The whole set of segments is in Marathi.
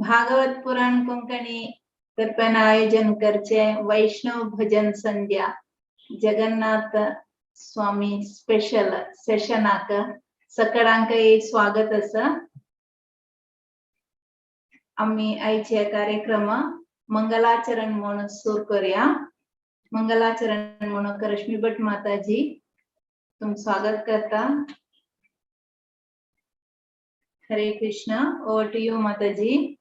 भागवत पुराण कोंकणी तर्पण आयोजन करचे वैष्णव भजन संध्या जगन्नाथ स्वामी स्पेशल सेशनाक सकाळांक एक स्वागत असा। आम्ही आयचे कार्यक्रम मंगलाचरण म्हणून सुरू करूया। मंगलाचरण म्हणून रश्मी भट माताजी तुम स्वागत करता। हरे कृष्णा। ओवर टू यू माताजी।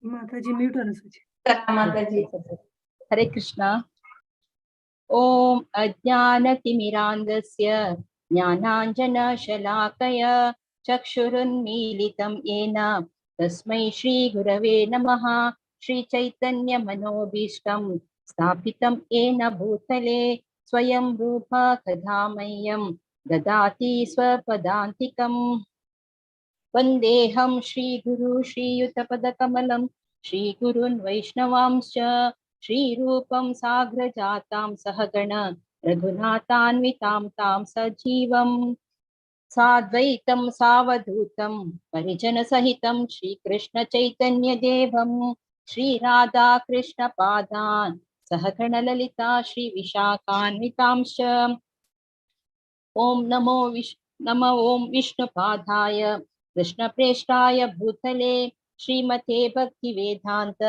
माताजी म्यूट माताजी। हरे कृष्णा। ओम अज्ञानतिमिरान्धस्य ज्ञानाञ्जनशलाकया चक्षुरुन्मीलितं येन तस्मै श्रीगुरवे नमः। श्रीचैतन्यमनोभीष्टं स्थापितं येन भूतले स्वयं रूपा कदा मह्यं ददाति स्वपदान्तिकम्। वन्देऽहं श्रीगुरु श्रीयुतपदकमलं श्रीगुरुन् वैष्णवांश्च श्रीरूपं साग्रजातां सहगण रघुनाथान्वितां तां सजीवं साद्वैतं सावधूतं परिजनसहितं श्रीकृष्णचैतन्यदेवं श्रीराधाकृष्णपादान् सहगणललिता श्रीविशाखान्वितांश्च। ओम नमो विष्णुपादाय कृष्णप्रेष्ठाय भूतले श्रीमते भक्तिवेदांत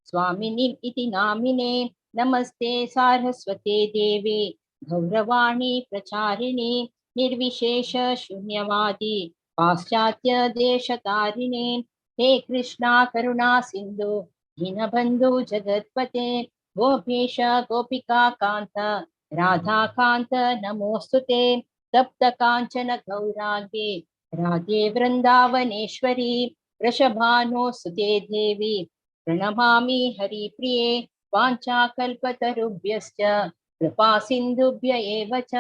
स्वामिनी इति नामिने नमस्ते सारस्वते देवे गौरवाणी प्रचारिणे निर्विशेष शून्यवादी पाश्चात्य देशतारिणे। हे कृष्णा करुणा सिंधु दीनबंधु जगत्पते गोपेश गोपिका कांत राधा कांत नमोस्तुते। तप्त कांचन गौरांगे राधे वृंदावनेश्वरी वृषभानुसुते देवी प्रणमामि हरिप्रिये। वाञ्छाकल्पतरुभ्यश्च कृपा सिन्धुभ्य एव च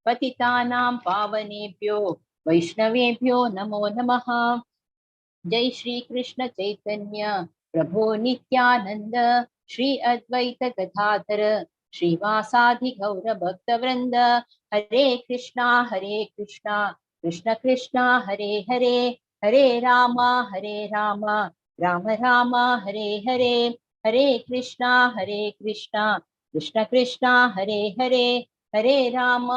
पतितानां पावनेभ्यो वैष्णवेभ्यो नमो नमः। जय श्री कृष्ण चैतन्य प्रभो नित्यानंद श्री अद्वैत गदाधर श्रीवासादि गौर भक्त वृंद। हरे कृष्णा कृष्ण कृष्णा हरे हरे हरे राम राम राम हरे हरे। हरे कृष्णा कृष्ण कृष्णा हरे हरे हरे राम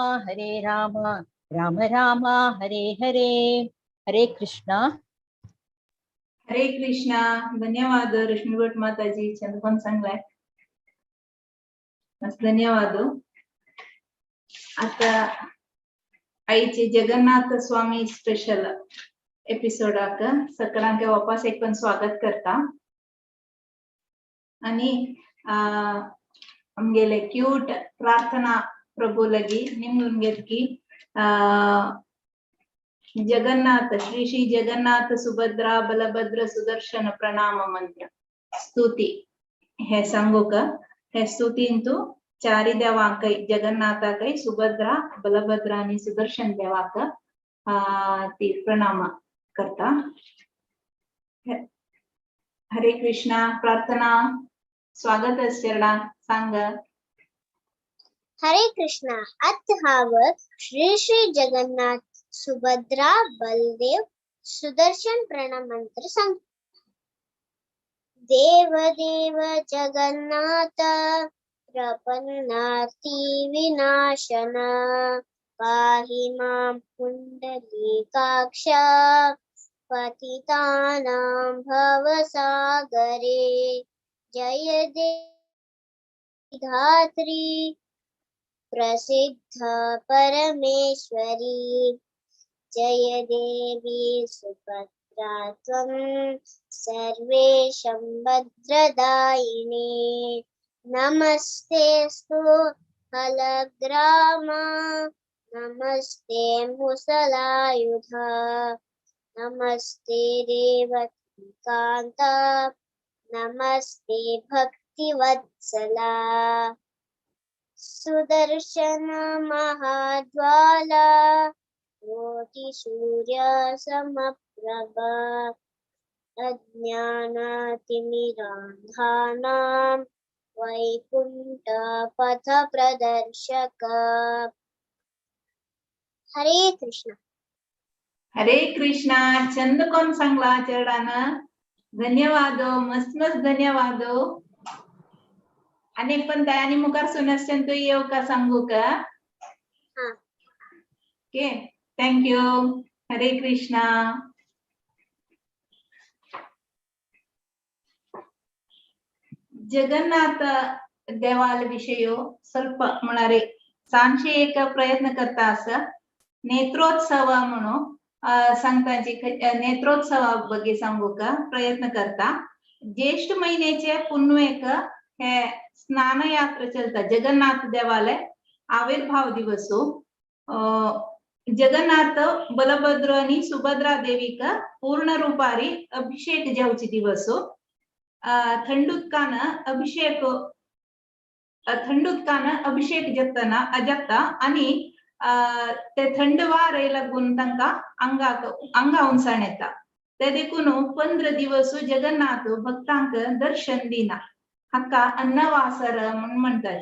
राम राम हरे हरे। हरे कृष्णा। हरे कृष्णा। धन्यवाद रश्मी भट माताजी, चंद पण सांगलाय, धन्यवाद। आता आईचे जगन्नाथ स्वामी स्पेशल एपिसोडाक सकाळांक वापस एक पण स्वागत करता। आणि आमगेले क्यूट प्रार्थना प्रभु लगी निम्न की जगन्नाथ श्री श्री जगन्नाथ सुभद्रा बलभद्र सुदर्शन प्रणाम मंत्र स्तुति हे सांगूक। हे स्तुतींतू चारी देवांकೈ जगन्नाथाकೈ सुभद्रा बलभद्रा आणि सुदर्शन देवाक ती प्रणाम करता। हरे कृष्णा। प्रार्थना स्वागत शरणा सांग। हरे कृष्णा। अथ हाव श्री श्री जगन्नाथ सुभद्रा बलदेव सुदर्शन प्रणाम मंत्र संग। देव देव जगन्नाथ प्रपन्नार्ति विनाशन पाहि मां पुंडलीकाक्ष पतितानां भवसागरे। जय धात्री प्रसिद्ध परमेश्वरी जय देवी सुभद्रा त्वं सर्वेषां भद्रदायिनी। नमस्तेस्तु हलग्राम नमस्ते मुसलायुध नमस्ते रेवती कांता नमस्ते भक्तिवत्सला। सुदर्शन महाज्वाला कोटि सूर्य समप्रभ अज्ञानातिमिरान्धानां वैकुण्ठपथप्रदर्शक। हरे कृष्ण. हरे कृष्णा. छंद कोण सांगला चरडानं? धन्यवाद, मस्त मस्त धन्यवाद. आणि पण दयानी मुखार सुनस्यन तू येऊ का सांगू का? हा. Okay, thank you. हरे कृष्णा. जगन्नाथ देवाल विषय ಸ್ವಲ್ಪ म्हणारे सांगशे एक प्रयत्न करता असं नेत्रोत्सव म्हणून सांगताची नेत्रोत्सवा ಬಗ್ಗೆ सांगू का प्रयत्न करता. ज्येष्ठ महिन्याचे पुण्यवेक हे स्नान यात्रा चलता जगन्नाथ देवालय आविर्भाव दिवस. जगन्नाथ बलभद्र आणि सुभद्रा देवी का पूर्ण रूपारी अभिषेक जाऊची दिवस. थंडुत्कान अभिषेक जगताना अजगता आणि ते थंड वारे लागून तांका अंगा उंचाण येता. ते देखून 15 दिवस जगन्नाथ भक्तांक दर्शन दिना हाका अन्नवासर म्हणून म्हणतात.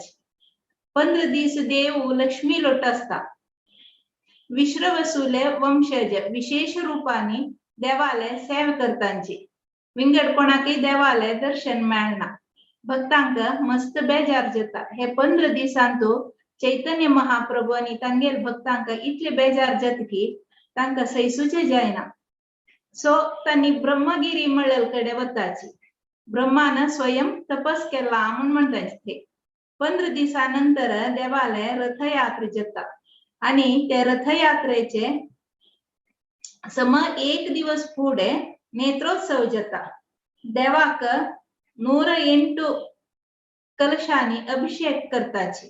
15 दीस देव लक्ष्मी लोट असता. विश्रवसुले वंशज विशेष रूपाने देवालय सेव करतांची विंगड कोणाकी देवालय दर्शन मेळना. भक्तांक मस्त बेजार जाता. हे 15 दिसांतू चैतन्य महाप्रभू आणि तांगेर भक्तांक इतले बेजार जात की तांका सैसूचे जायना. सो त्यांनी ब्रह्मगिरी मळल कडे वताची. ब्रह्मान स्वयं तपस केला म्हणून म्हणतात. ते 15 दिवसानंतर देवालय रथयात्रे जाता आणि त्या रथयात्रेचे सम 1 दिवस पुढे नेत्रोत्सव जाता. देवाक 108 कलशानी अभिषेक करताचे.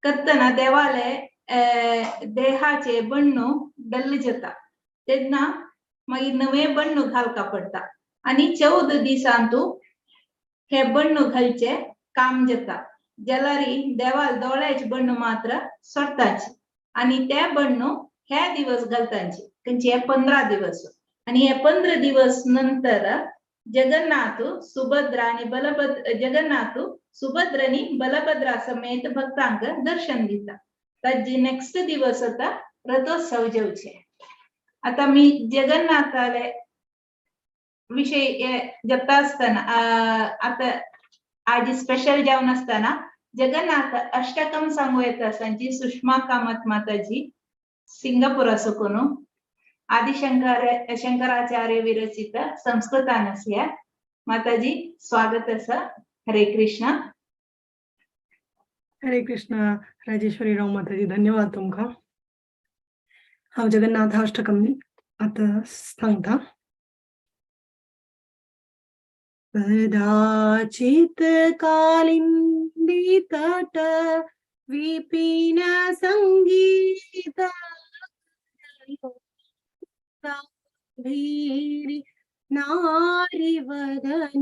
करताना देवालय देहाचे बण्णू डल्ल जाता. तेन्ना मागीर नवे बण्णू घालका पडता आणि 14 दिसांतू हे बण्णू घालचे काम जाता. जलारी देवाल दोळ्याचे बण्णू मात्र सोडताचे आणि ते बण्णू हे दिवस घालतांचे. त्यांचे 15 दिवस आणि हे 15 दिवस नंतर जगन्नाथ सुभद्रा आणि बलभद्रा समेत भक्तांक दर्शन दिता. ताजे नेक्स्ट दिवस आता रथोत्सव जेवचे. आता मी जगन्नाथाले विषय जपता असताना आता आज स्पेशल जेवण असताना जगन्नाथ अष्टकम सांगू येता. सांची सुषमा कामत माताजी सिंगापूर असोकोन शंकराचार्य विरचित संस्कृतानस्य. माताजी स्वागत असा. हरे कृष्णा. हरे कृष्णा. राजेश्वरी राव माताजी धन्यवाद तुमका. हांव जगन्नाथ अष्टकम आता सांगता. कदाचित कालिंदी तट विपिन संगीत भीरी नारी वदन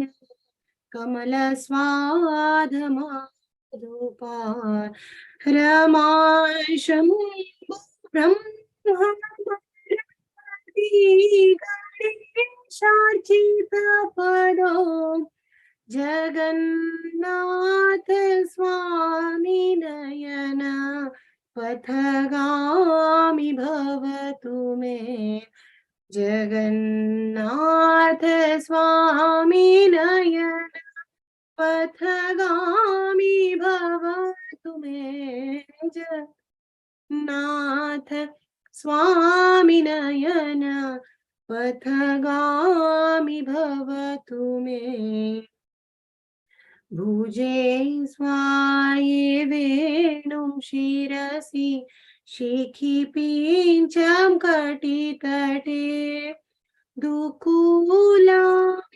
कमल स्वाद माधुपा रमाशंभु गणेशार्चित पदो जगन्नाथ स्वामी नयन पथगामी भवतु मे. जगन्नाथ स्वामी नयन पथगामी भवतु मे. जगन्नाथ स्वामी नयन पथगामी भवतु मे. भुजे स्वाये वेणुं शिरसि शिखि पिञ्चं कटितटे दुकूला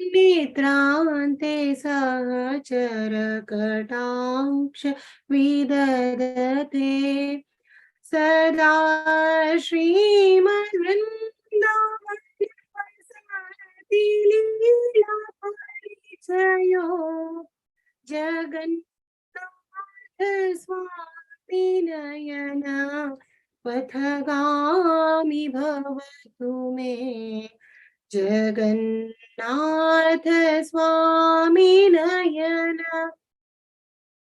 नेत्रान्ते सहचर कटाक्ष विदधते. सदा श्रीमद्वृन्दावनवसति लीला परिचयो जगन्नाथ स्वामी नयन पथगामी भवतु मे. जगन्नाथ स्वामी नयन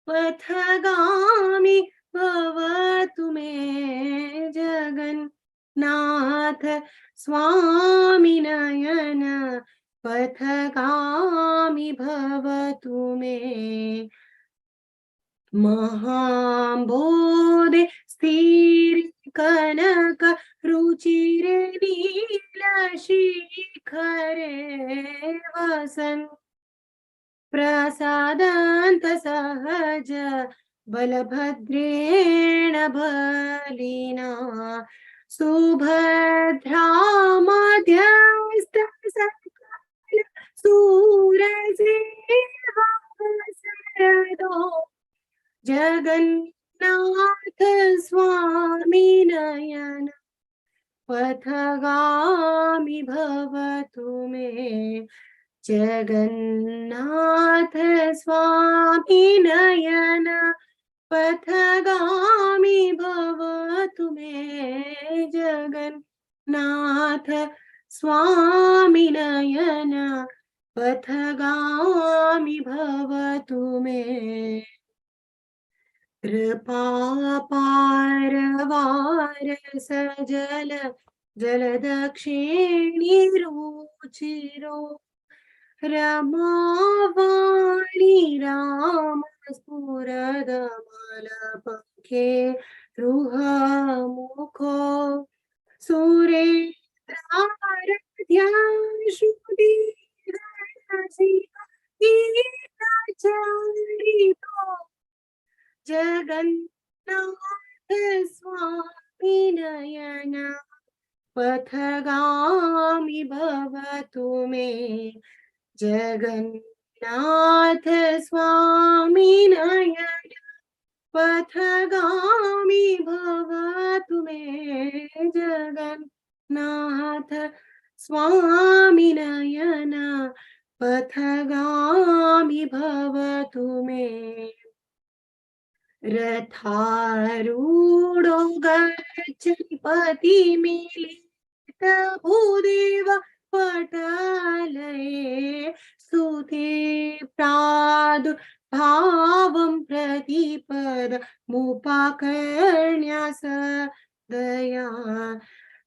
पथगामी भवतु मे। जगन्नाथ स्वामी नयन पथगामी भवतु मे। महाबोधि स्थिर कनक रुचिरे नील शिखरे वसन् प्रसादान्त सहज बलभद्रेण बलिना सुभद्रा मध्यस्थ सकल सूरसेवा शरदो। जगन्नाथ स्वामी नयन पथगामी भवतु मे। जगन्नाथ स्वामी नयन पथगामी भवतु मे। जगन्नाथ स्वामी नयन पथगामी भवतु मे। कृपा पारवार सजल जलदक्षिणी रुचिरो रमावाणी राम स्फुरदमलपङ्खे रुहमुखो सुरेन्द्रारध्या श्रुतिगणसिंहगीतचरितो। जगन्नाथ स्वामी नयन पथगामी भवतु मे। जगन्नाथ स्वामी नयन पथगामी भवतु मे। जगन्नाथ स्वामी नयन पथगामी भवतु मे। रथारूढो गच्छपतिमीलित भूदेव पटलये स्तुते प्रादुर्भावं प्रतिपदमुपाकर्ण्य दया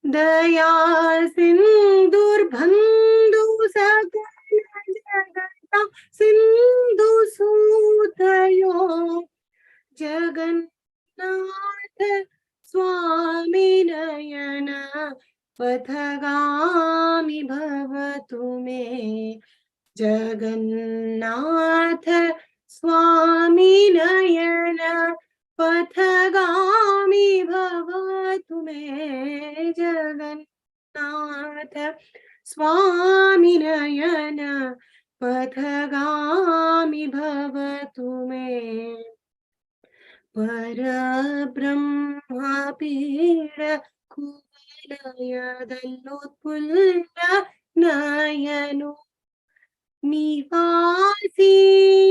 दया सिन्धुर्बन्धु सकल जगतां सिन्धु सुतयो। जगन्नाथ स्वामी नयन पथगामी भवतु मे। जगन्नाथ स्वामी नयन पथगामी भवतु मे। जगन्नाथ स्वामी नयन पथगामी भवतु मे। परब्रह्मा पीड कुवलयदल्लोत्फुल्ल नयनो निवासी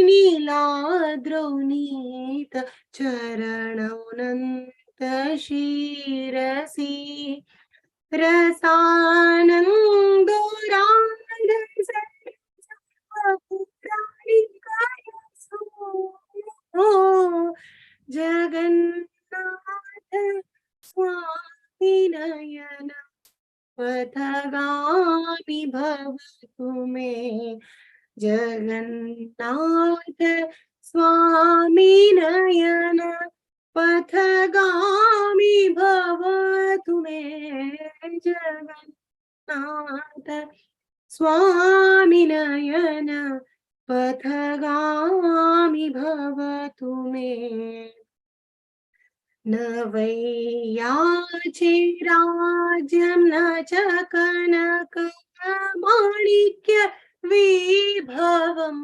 नीलाद्रौ नीत चरणौनन्त शिरसि रसानन्दो जगन्नाथ स्वामी नयन पथगामी भवतु मे। जगन्नाथ स्वामी नयन पथगामी भवतु मे। जगन्नाथ स्वामी नयन पथगामी भवतु मे। न वै याचे राज्यं न च कनक माणिक्य विभवं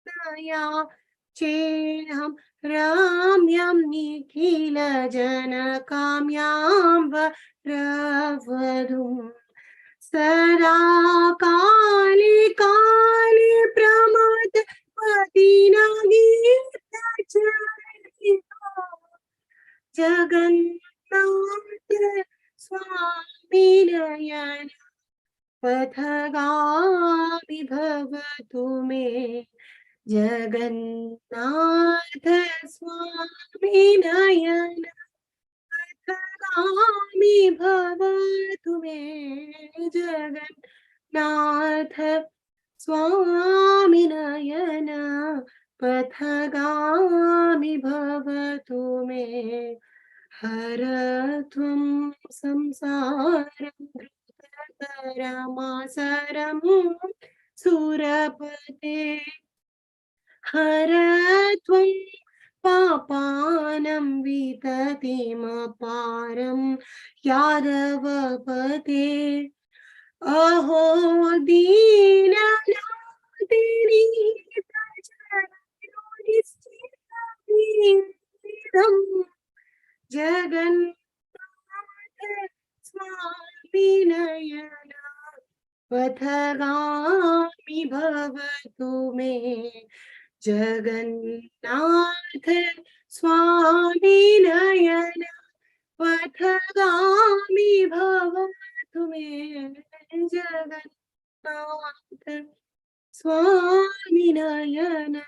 न याचेऽहं रम्यं निखिल जनकाम्यां वरवधूं। सदा काले काले प्रमथ पतिना गीतचरितो। जगन्नाथ स्वामी नयन पथगामि भवतु मे जगन्नाथ स्वामी नयन पथगामि भवतु मे जगन्नाथ स्वामी नयन पथगामि भवतु मे हर त्वं संसारं धृततरमासरं सुरपते हर त्वं पापानं विततिमपारं यादवपते अहो दीननाथिनीं जगन्नाथ स्वामी नयन पथगामि भवतु मे जगन्नाथ स्वामी नयन पथगामि भवतु मे जगन्नाथ स्वामी नयन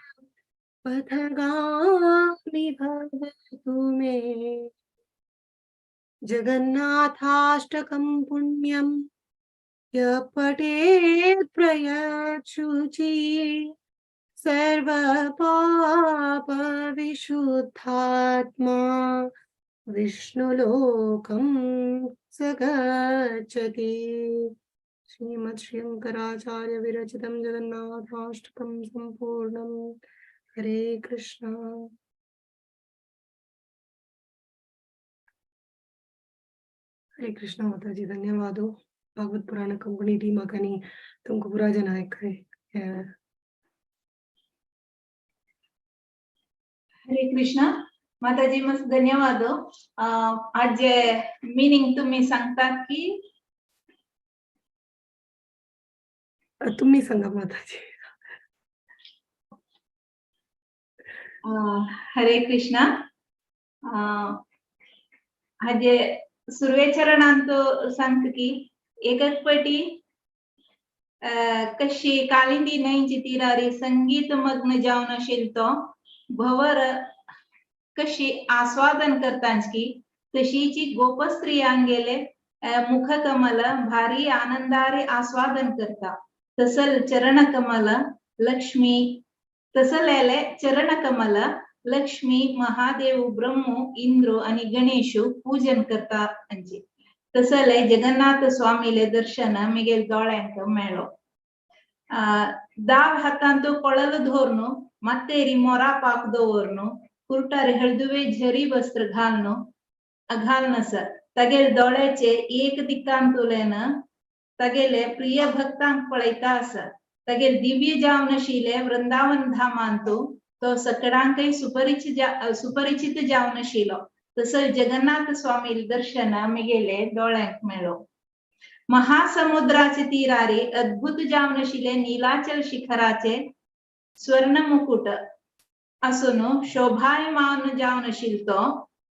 पथगामि भवतु मे जगन्नाथाष्टकं पुण्यं यः पठेत् प्रयच्छुचि सर्वपापविशुद्धात्मा विष्णुलोकं स गच्छति श्रीमद् शंकराचार्य विरचितं जगन्नाथाष्टकं संपूर्णं हरे कृष्ण हरे कृष्ण माता जी धन्यवाद हो भागवत पुराण कंपनी टीम आकानी तुमको पूरा जनायक है हरे कृष्ण माताजी मस्त धन्यवाद आज जे मीनिंग तुम्ही सांगतात की तुम्ही सांगा माताजी हरे कृष्ण आज सुर्वेचरणांत सांगत की एकपटी कशी कालिंदी नईची तीरारी संगीत मग्न जावन आशिल तो भवर कशी आस्वादन करतांची तशीची गोपस्त्री आंगेले मुखकमल भारी आनंदारे आस्वादन करता तसल चरणकमल लक्ष्मी तसलेले चरणकमल लक्ष्मी महादेव ब्रह्मो इंद्रो आणि गणेशु पूजन करता अंजी तसले जगन्नाथ स्वामीले दर्शन मिगेल दोळ्यांक मेळो दाव हातांतो कोळल धोरनो मत्तेरी मोरा पाक दवरनो कुर्टारी हळदुवे झरी वस्त्र घालनस तगेल दोळ्याचे एक दिक्कांतुलेन तगेले प्रिय भक्तांक पळयता आस तगेल दिव्य जावनशिले वृंदावन धामांतू तो सकडांकय सुपरिचित जावनशिलो तसं जगन्नाथ स्वामी दर्शन मिगेले दोळ्यांक मेळो महासमुद्राचे तीरारी अद्भुत जावनशिले नीलाचल शिखराचे स्वर्ण मुकुट असून शोभायमान जावनशील तो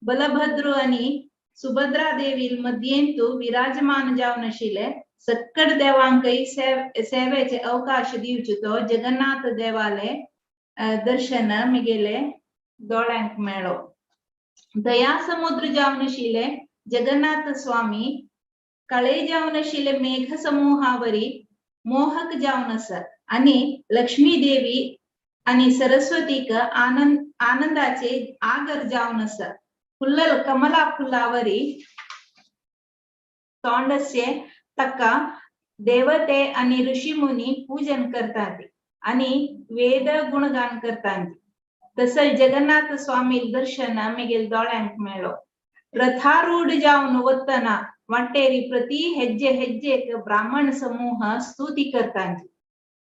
बलभद्र आणि सुभद्रा देवी मध्येंतू विराजमान जावनशिले सक्कड देवांकय सेवेचे अवकाश दिवचे तो जगन्नाथ देवाले दर्शन मिगेले दोळ्यांक मेळो दया समुद्र जावनशिले जगन्नाथ स्वामी कळे जावनशिले मेघ समूहावरी मोहक जावनस आणि लक्ष्मी देवी आणि सरस्वतीक आनंदाचे आगर जावनस फुल्लल कमला फुल्लावरी तोंडसे तक्का देवते आणि ऋषी मुनी पूजन करतात आणि वेद गुणगान करतात तसं जगन्नाथ स्वामी दर्शन मिगेल दोळ्यांक मेळो रथारूढ जावन वतना वाटेरी प्रति ಹೆಜ್ಜೆ ಹೆಜ್ಜೆक ब्राह्मण समूह स्तुती करतात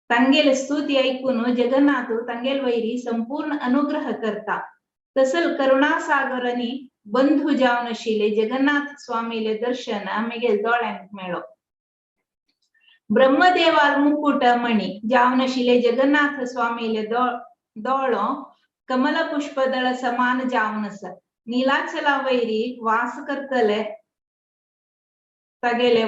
तंगेल स्तुती ऐकून जगन्नाथ तंगेल वैरी संपूर्ण अनुग्रह करता तसल करुणासागरनी बंधू जावनशिले जगन्नाथ स्वामीले दर्शन मिगेल दोळ्यांक मेळो ब्रह्मदेवाल मुकुट मणी जावनशिले जगन्नाथ स्वामीले दोळो कमल पुष्पदळ समान जावनस नीलाचला वैरी वास करतले तगेले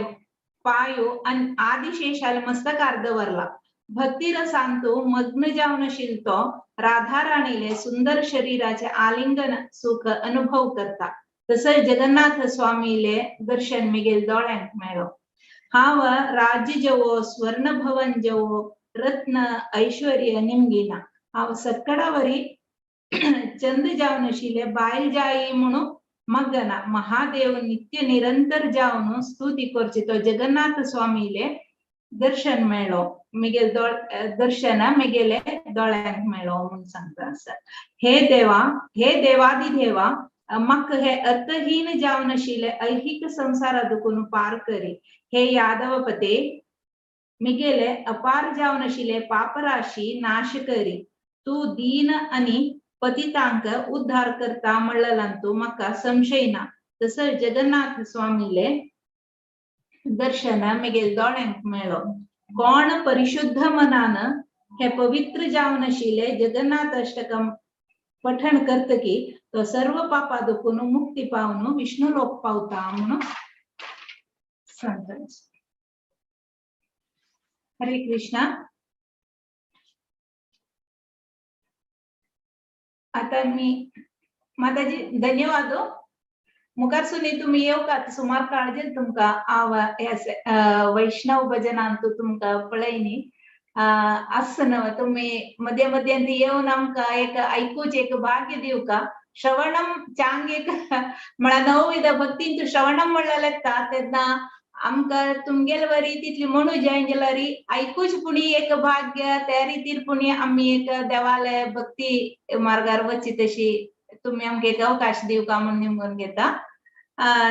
पायो आणि आदिशेषाला मस्तकार दवरला. भक्ती रसांतो मग्न जावनशील तो राधा राणीले सुंदर शरीराचे आलिंगन सुख अनुभव करता. तसंच जगन्नाथ स्वामीले दर्शन मिगेल दोळ्यांक मेळो. हाव राज्य जेवो स्वर्ण भवन जेवो रत्न ऐश्वर्य निमगिना हाव सक्कडावरी चंद जावनशिले बायल जाई म्हणून मगना महादेव नित्य निरंतर जावन स्तुती करची. तो जगन्नाथ स्वामीले दर्शन मेळो मिगेल दर्शन मिगेले दोळ्यांक मेळो म्हणून सांगता आसा. हे देवादिदेवा मक हे अर्थहीन जावनशिले ऐहिक संसार दुखून पार करी. हे यादवपते मिगेले अपार जावनशिले पापराशी नाश करी. तू दीन आणि पतितांक उद्धार करता म्हणलांतू मका संशय ना. तसं जगन्नाथ स्वामीले दर्शन मिगेल दोळ्यांक मेळो. कोण परिशुद्ध मनान हे पवित्र जावनशिले जगन्नाथ अष्टकम पठण करत की तो सर्व पापा दुखून मुक्ती पावून विष्णू लोक पावता म्हणून सांगतात. हरे कृष्णा. आता मी माताजी धन्यवाद. मुखार सुनी तुम्ही येऊ का सुमार काळजेल तुमका वैष्णव भजनांतू तुमका पळयनी असं नव तुम्ही मध्ये मध्ये येऊन आमका एक ऐकूच एक भाग्य देऊ का. श्रवणम चांग एक मला नवविध भक्तींचो श्रवणम म्हणला लागता तेन्ना आमका तुमगेल वरी तितली म्हणू जयंजलरी ऐकूच पुणी एक भाग्य त्या रितीर पुणी आम्ही एक देवालय भक्ती मार्गार वची तशी तुम्ही आमका एक अवकाश दिव का म्हणून निमून घेता.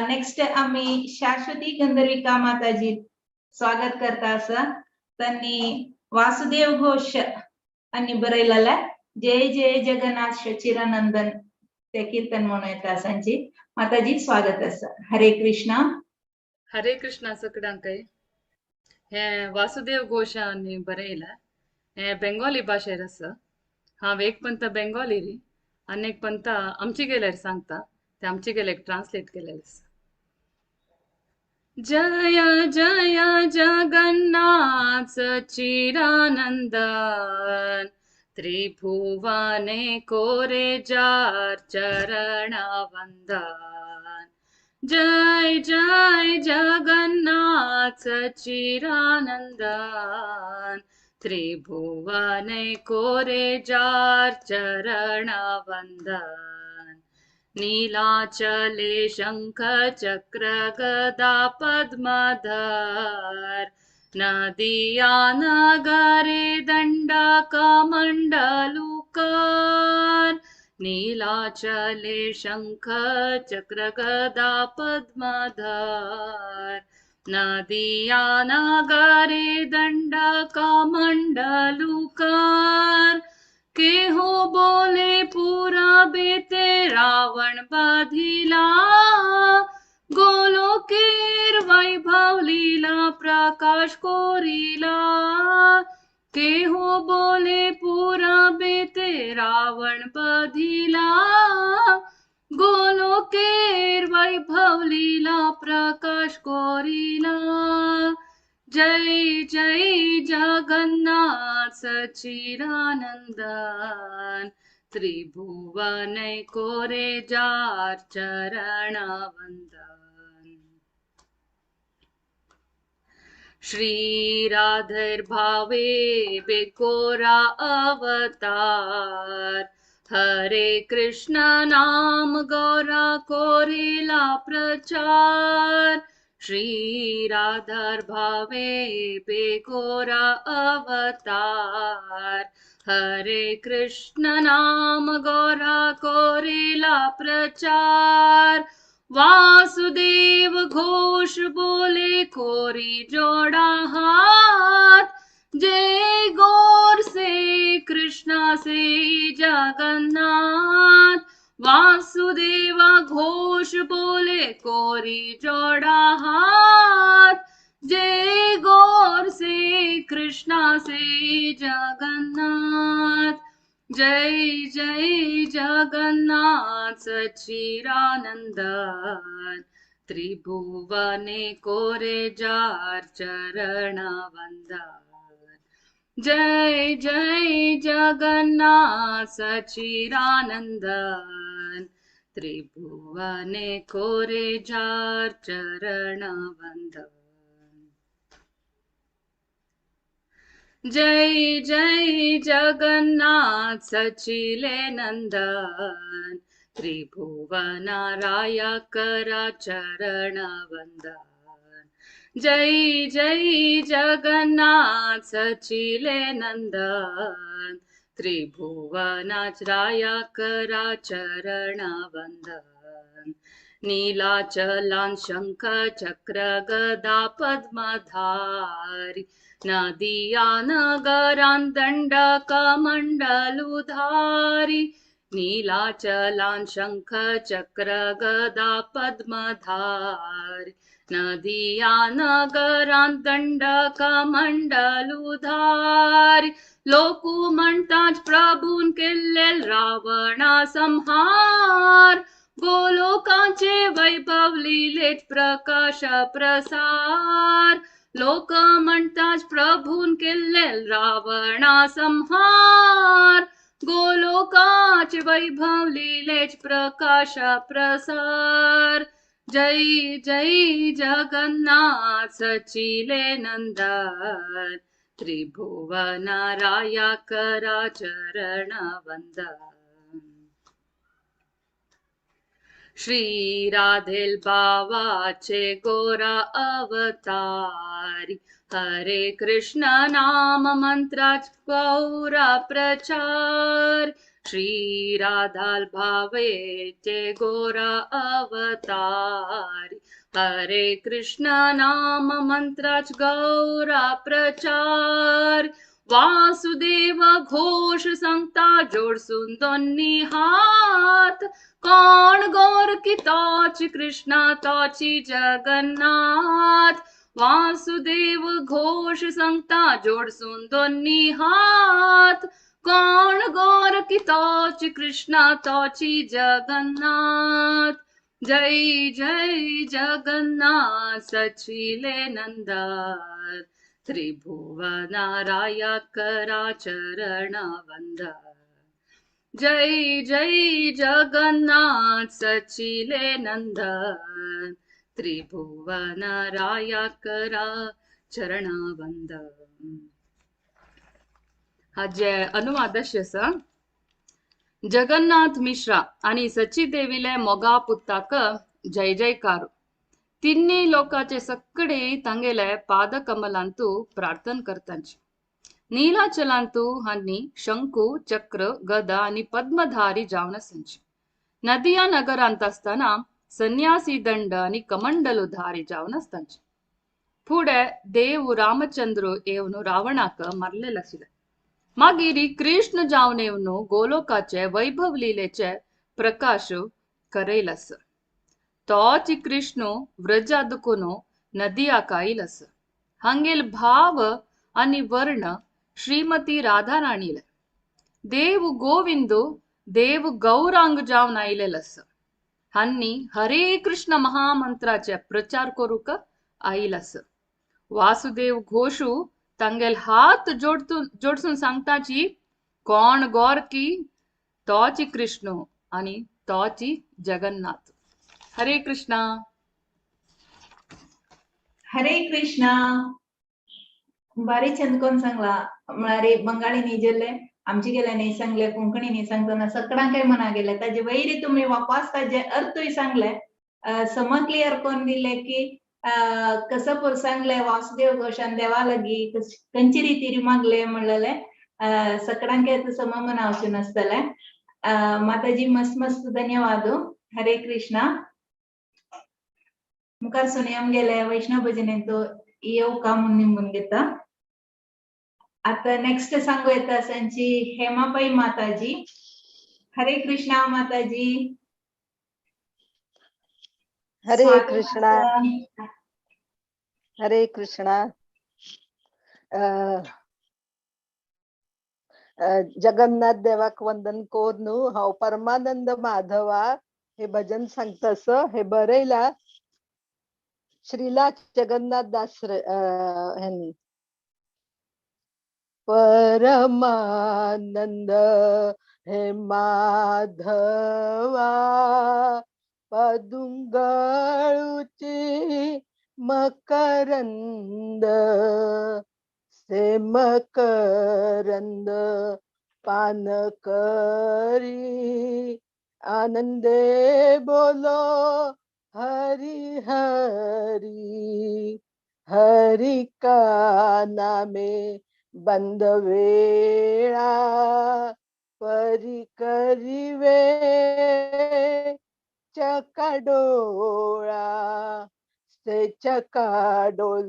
नेक्स्ट आम्ही शाश्वती गंधर्विका माताजी स्वागत करता असं त्यांनी वासुदेव घोष आणि बरयलेला जय जय जगन्नाथ चिरानंदन ते कीर्तन म्हणून येता सांची. माताजी स्वागत असं. हरे कृष्णा. हरे कृष्ण सगळ्यांकय. हे वासुदेव घोषांनी बरयला. हे बेंगॉली भाशेर आसा. हांव एक पंत बेंगॉली री आनी एक पंत आमची गेल्यार सांगता ते आमची गेल्यार ट्रान्सलेट केलेले आसा. जय जय जगन्नाथ सच्चिदानंदन त्रिभुवने कोरे जार चरणा वंदन. जय जय जगन्नाथ सच्चिदानंदन त्रिभुवने कोरे जार चरणा वंदन. नीलाचले शंख चक्र गदा पद्मधर नदिया नगरे दंडकमंडलुकर. नीलाचले शंख चक्र गदा पद्मधर नदिया नगरे दंडकमंडलुकर. केहो बोले पूरा बेते रावण बधिला गोलोकेर वैभव लीला प्रकाश कोरिला. केहो बोले पूरा बेते रावण बधिला गोलोकेर वैभव लीला प्रकाश कोरिला. जय जय जगन्नाथ सच्चिदानंदन त्रिभुवने कोरे जार चरणा वंदन. श्री राधर भावे बेकोरा अवतार हरे कृष्ण नाम गौरा कोरिला प्रचार. श्री राधर भावे बेकोरा अवतार हरे कृष्ण नाम गौरा कोरिला प्रचार. वासुदेव घोष बोले कोरी जोड़ा हाथ जय गौर से कृष्णा से जगन्नाथ. वासुदेवा घोष बोले कोरी जोड़ा हाथ जय गौर से कृष्णा से जगन्नाथ. जय जय जगन्नाथ सच्चिदानंदन त्रिभुवने कोरे जार चरण वंदन। जय जय जगन्नाथ सच्चिदानंदन, त्रिभुवने कोरे जार चरण वंदन। जय जय जगन्नाथ सचिले नंदन, त्रिभुवन राया करा चरण वंदन। जय जय जगन्नाथ सचिले नंदन, त्रिभुवन राया करा चरण वंदन। नीलाचलां शंख चक्र गदा पद्मधारी, नदिया नगरान् दण्डकमण्डलुधारी। नीलाचलां शंख चक्र गदा पद्मधारी, नदिया नगरान् दण्डकमण्डलुधारी। लोकु म्हणतात प्रभून केलेल रावणा संहार, गोलोकांचे वैभव लीलेत प्रकाश प्रसार। लोक म्हणतात प्रभून केलेल रावणा संहार, गोलोकाचे वैभव लीलेच प्रकाश प्रसार। जय जय जगन्नाथ सचिले नंदन, त्रिभुवन राया करा चरण वंदन। श्री राधेल बावाचे गोरा अवतारी, हरे कृष्ण नाम मंत्राच गौरा प्रचार। श्री राधाल भावेचे गोरा अवतारी, हरे कृष्ण नाम मंत्राच गौरा प्रचार। वासुदेव घोष संगता जोडसून दोन्ही हात, कोण गोर की तोची कृष्णा तोची जगन्नाथ। वासुदेव घोष संगता जोडसून दोन्ही हात, कोण गोर की तोची कृष्णा तोची जगन्नाथ। जय जय जगन्नाथ सचिले नंदन, त्रिभुवन राया करा चरण वंदन। जय जय जगन्नाथ सचिले नंदन, त्रिभुवन राया करा चरण वंदन। हाजे अनुवाद अशें जगन्नाथ मिश्रा आणि सचीदेवीले मोगा पुत्ताक जय जयकार। तिन्नी लोकाचे सकडे तांगेले पाद कमलांतू प्रार्थना करतांची। नीलाचलांतू हांनी शंकू चक्र गदा आणि पद्मधारी जावन आसतांची। नदिया नगरांत आसतना संन्यासी दंड आणि कमंडलुधारी जावन आसतांची। फुडे देव रामचंद्र येवन रावणाक मारलेले आशिल्ले। मागीर कृष्ण जावन येवन गोलोकाचे वैभव लीलेचे प्रकाश करयलास। तोच कृष्ण व्रजादकुन नदियाक आयलास। हांगेल भाव आणि वर्ण श्रीमती राधा राणीले। देव गोविंद देव गौरांग जावन आयलेलास। हांनी हरे कृष्ण महामंत्राचे प्रचार करूक आयलास। वासुदेव घोषू तांगेल हात जोडसून सांगताची, कोण गोर की तोची कृष्ण आणि तोची जगन्नाथ। हरे कृष्णा। हरे कृष्णा। बारी छंद कोण सांगला म्हळ्यार बंगाळी न्ही जेल्ले आमचे गेले न्ही सांगले, कोंकणी न्ही सांगतना सगळ्यांक म्हणा गेले। ताजे वैरी तुम्ही वापस ताजे अर्थय सांगले, सम क्लियर कोण दिले की कसं पर सांगले वासुदेव घोषान देवा लगी खंयची रिती मागले म्हणलेले सगळ्यांक सम मनावचे नासतले। माताजी मस्त मस्त धन्यवाद। हरे कृष्णा। मुखार सुनियम गेले वैष्णव भजनेंतो येवका म्हूण निमून घेता। आता नेक्स्ट सांगू येता सांची हेमाबाई माताजी। हरे कृष्णा माताजी। हरे स्वागत कृष्णा। आसा। हरे कृष्णा। जगन्नाथ देवाक वंदन कोरनु हांव परमानंद माधवा हे भजन सांगतास। हे बरयला श्रीला जगन्नाथ दास ह्यांनी परमानंद हे माधवा पदुंगळुची मकरंद से मकरंद पान करी आनंदे बोलो हरि हरि हरि का नामे बंद वेळा परी करिवे चकडोळा से चकाडोलांका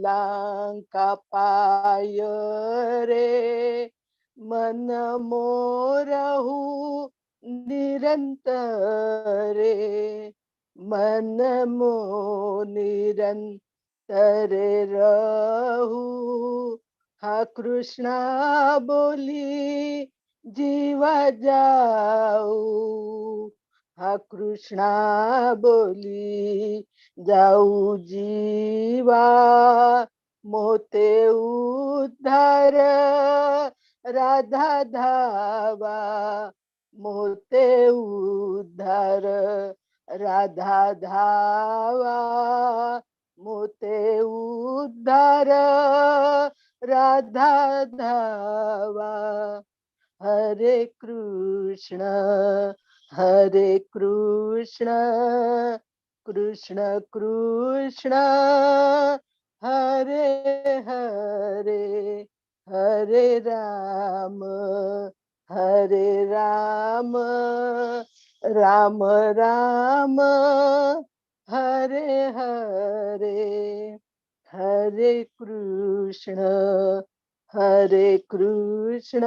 पाय रे मन मोरहू निरंतरे मन मो निरंतरे रहू हा कृष्णा बोली जीवा जाऊ हा कृष्णा बोली जाऊ जीवा मोते उद्धार राधा धावा मोते उद्धार राधा धावा मोते उद्धार राधा धावा हरे कृष्ण कृष्ण कृष्ण हरे हरे हरे राम राम राम हरे हरे हरे कृष्ण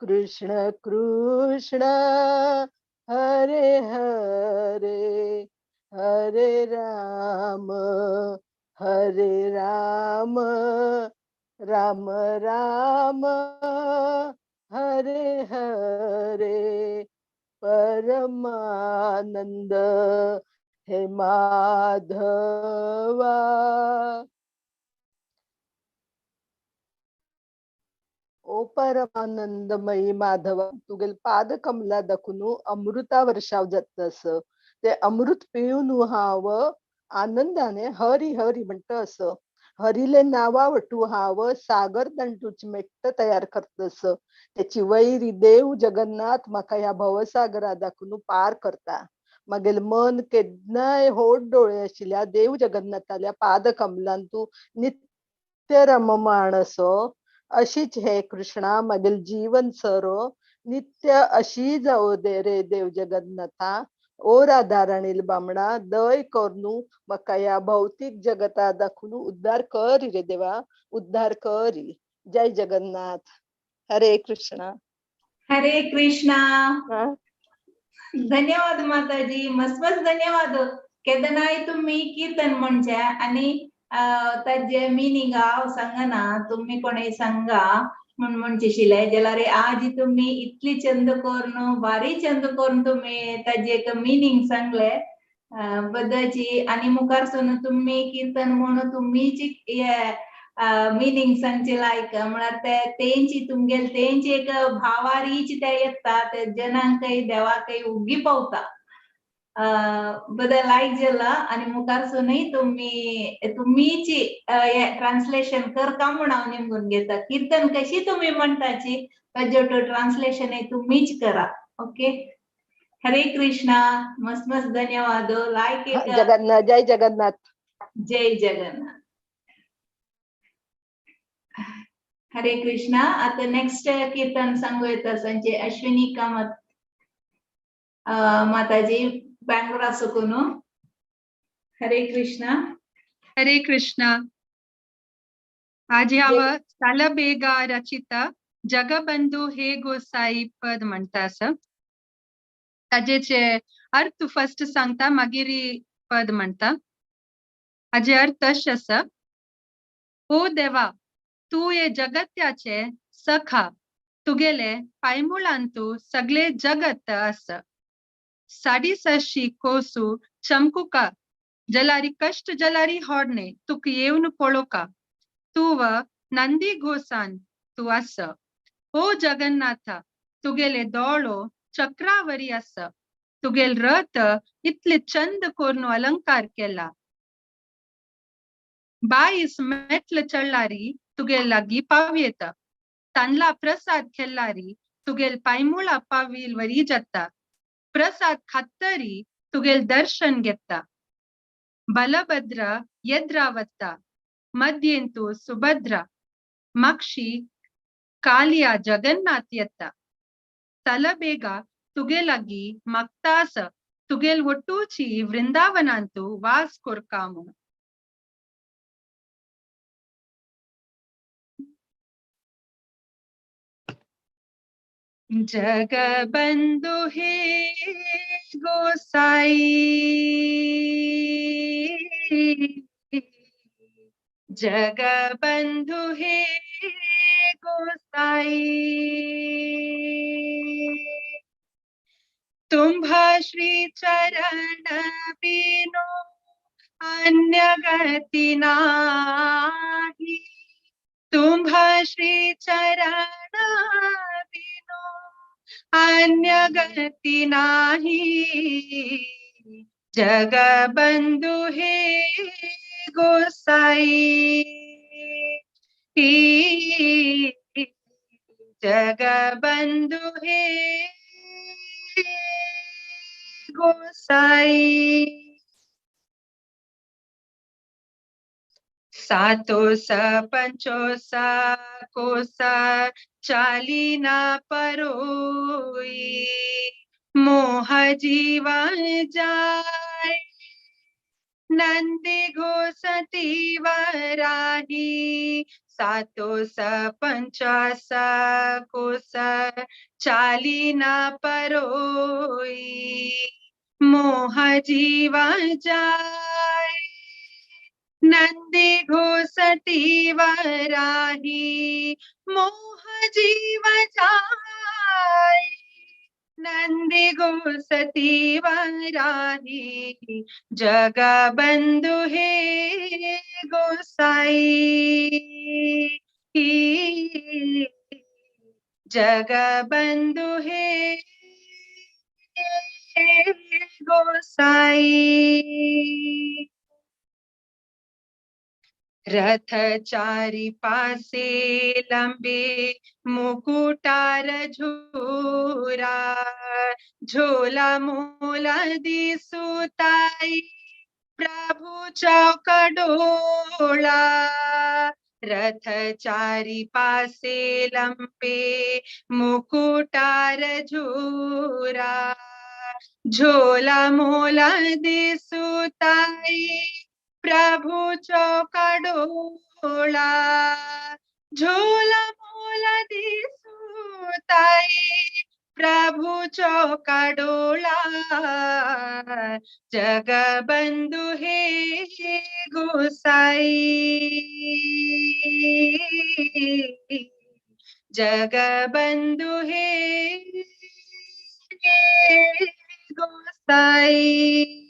कृष्ण कृष्ण हरे हरे हरे राम राम राम हरे हरे परमानंद हे माधवा ओ परमानंदमयी माधवा तुगेल पाद कमला दखुनु अमृता वर्षाव जातस ते अमृत पिऊन हाव आनंदाने हरी हरी म्हणत असं हरीले नावा वटू हाव सागर दंटूच मेट्ट तयार करतस त्याची वैरी देव जगन्नाथ माका या भवसागरा दाखवून पार करता मागेल मन केदनाय होड डोळे आशिल्ल्या देव जगन्नाथाल्या पाद कमलान तू नित्य रममाणसो अशीच हे कृष्णा मागील जीवन सरो नित्य अशी जाऊ दे रे देव जगन्नाथा ओ राधा राणील बामणा दय करनू मका या भौतिक जगता दाखवून उद्धार करी रे देवा उद्धार करी जय जगन्नाथ हरे कृष्णा हरे कृष्णा हा? धन्यवाद माताजी मस्त मस्त धन्यवाद केदनाय तुम्ही कीर्तन म्हणच्या आणि ताजे मिनिंग हांव सांगना तुम्ही कोणी सांगा म्हणचिशिले जाल्यार आज तुम्ही इतली चंद करून भारी चंद करून तुम्ही ताजे एक मिनिंग सांगले बद्दलची आणि मुखारसून तुम्ही कीर्तन म्हणून तुम्हीच मिनिंग सांगचे लायक म्हळ्यार तेंची तुमगेल तेंची एक भावारीच ते येता ते जनांकय देवाकय उगी पावता बदल लायक जाला आणि मुखारसूनय तुम्हीच ट्रान्सलेशन करता म्हणून हांव निमगून घेता कीर्तन कशी तुम्ही म्हणटाची ताजे ट्रान्सलेशन तुम्हीच करा ओके हरे कृष्णा मस्त मस्त धन्यवाद लायक एक जगन्नाथ जय जगन्नाथ जय जगन्नाथ हरे कृष्णा आता नेक्स्ट कीर्तन सांगू येता संजय अश्विनी कामत माताजी बेंगलोर सुकून हरे कृष्णा हरे कृष्णा आज हांव साला बेगा रचित जगबंधू हे गोसाई पद म्हणटास ताजेचे अर्थ फर्स्ट सांगता मागीर पद म्हणटा हाजे अर्थ अशे आसा ओ देवा तू ये जगत्याचे सखा तुगेले पायमुळान तू सगळे जगत आस साडी सशी कोसू चमकुका जलारी कष्ट जलारी होडणे तुक येऊन पळोका तू व नंदी घोसान तू अस ओ जगन्नाथा तुगेले दोळो चक्रावरी अस तुगेल रथ इतले चंद कोरनो अलंकार केला बाईस मेट्ल चढलारी तुगेल लागी पावयेत तांडला प्रसाद खेळलारी तुगेल पायमुळा पावील वरी जाता प्रसाद खातरी तुगेल दर्शन घेता बलभद्र यद्रावता मध्येंतु सुभद्रा मक्षी कालिया जगन्नाथ यत्ता तलबेग तुगेलागी मक्तास तुगेल ಒಟ್ಟೂಚಿ ವೃಂದಾವನಂತು ವಾಸ್ ಕೊರ್ಕಾಮು जगबंधु हे गोसाई जगबंधु हे गोसाई तुम्भा श्री चरण बिनु अन्य गति नाही तुम्भा श्री चरण बिनु अन्य गति नाही जगबंधु हे गोसाई जगबंधु हे गोसाई सातो स पंचो स कोस चालीना परोई मोह जीवन जाय नंदी घोसती वराही सातो स पंचा स कोस चालीना परोई मोह जीवन जाय नंदी घोसती वराही मोह जीव जाय नंदी घोसती वराही जगबंधु हे गोसाई जगबंधु हे गोसाई रथ चारी पासे लंबे मुकुटार झोरा झोला मोला दिसुताई प्रभु चौकडोला रथ चारी पासे लंबे मुकुटार झोरा झोला मोला दिसुताई प्रभु चौकडोला झोला मोला दिसुताई प्रभु चौकडोला जगबंधु हे गोसाई जगबंधु हे गोसाई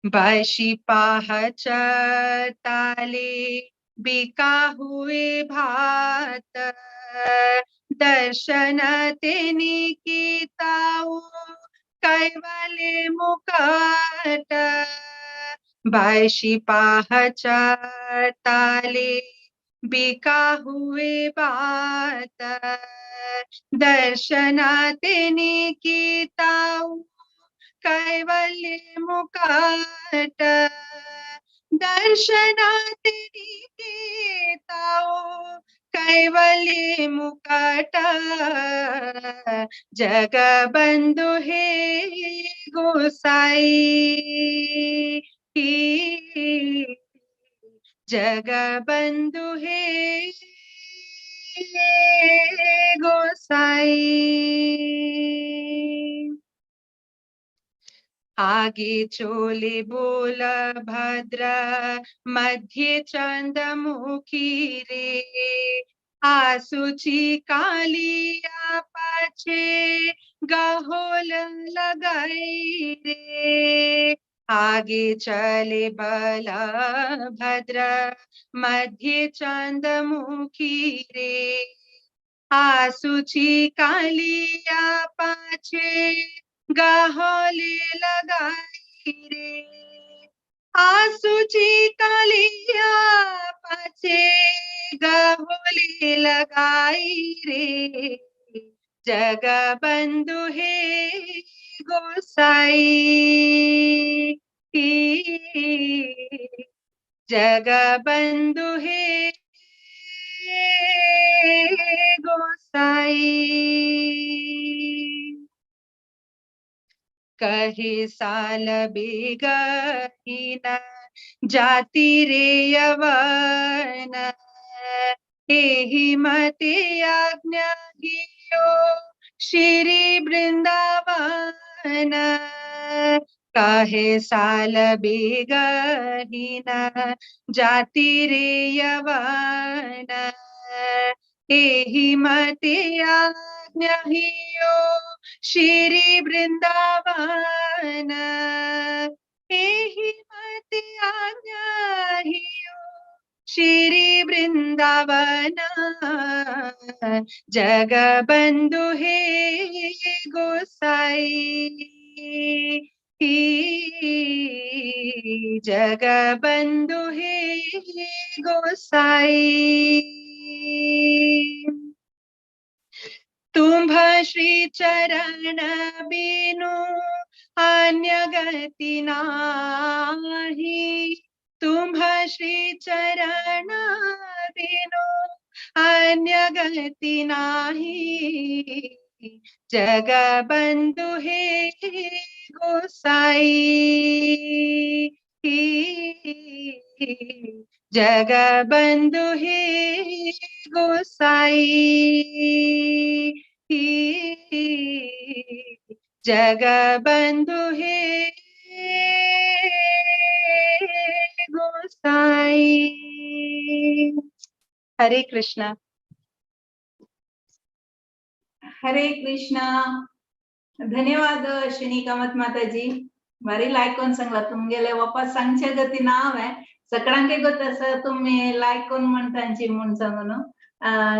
बाशी पाहच ताले बिका हुए भात दर्शन तेनी कीताऊ कैवले मुकाट बाशी पाहच ताले बिका हुए भात दर्शन तेनी कीताऊ कैवल्य मुकाट दर्शनाते निकेताओ कैवल्य मुकाट जगबंधु हे गोसाई जगबंधु हे गोसाई आगे चोले बोल भद्र मध्य चंद्रमुखी रे आसुची कालिया पाछे गाहोल लगाई रे। आगे चले बलभद्र मध्य चंद्रमुखी रे। आसुची कालिया पाछे गाहोले लगाई रे। आसुची कालिया पाछे गाहोले लगाई रे। जगबंधु हे गोसाई, जगबंधु हे गोसाई। कहे साल बेगहीन जाति रे यवन। एहि मते आज्ञा दियो श्री वृंदावन। कहे साल बेगहीन जाति रे यवन। एहि मते आज्ञा दियो श्री वृंदावन। एहि मते आज्ञा हियो श्री वृंदावन। जगबंधु हे गोसाई, जगबंधु हे गोसाई। तुम्भ श्री चरण बिनु अन्य गति नाही। तुम्भ श्री चरण बिनु अन्य गति नाही। जगबंधु हे गोसाई, जगबंधु हे गोसाई। जगबंधु हे गोसाई। हरे कृष्णा। हरे कृष्णा. धन्यवाद अश्विनी कामत माताजी. मारी लायकोन सांगला तुमगेले वापस सांगचे गती नाव आहे सगळ्यांके गोतस तुम्ही लायकोन म्हणतांची म्हणून सांगून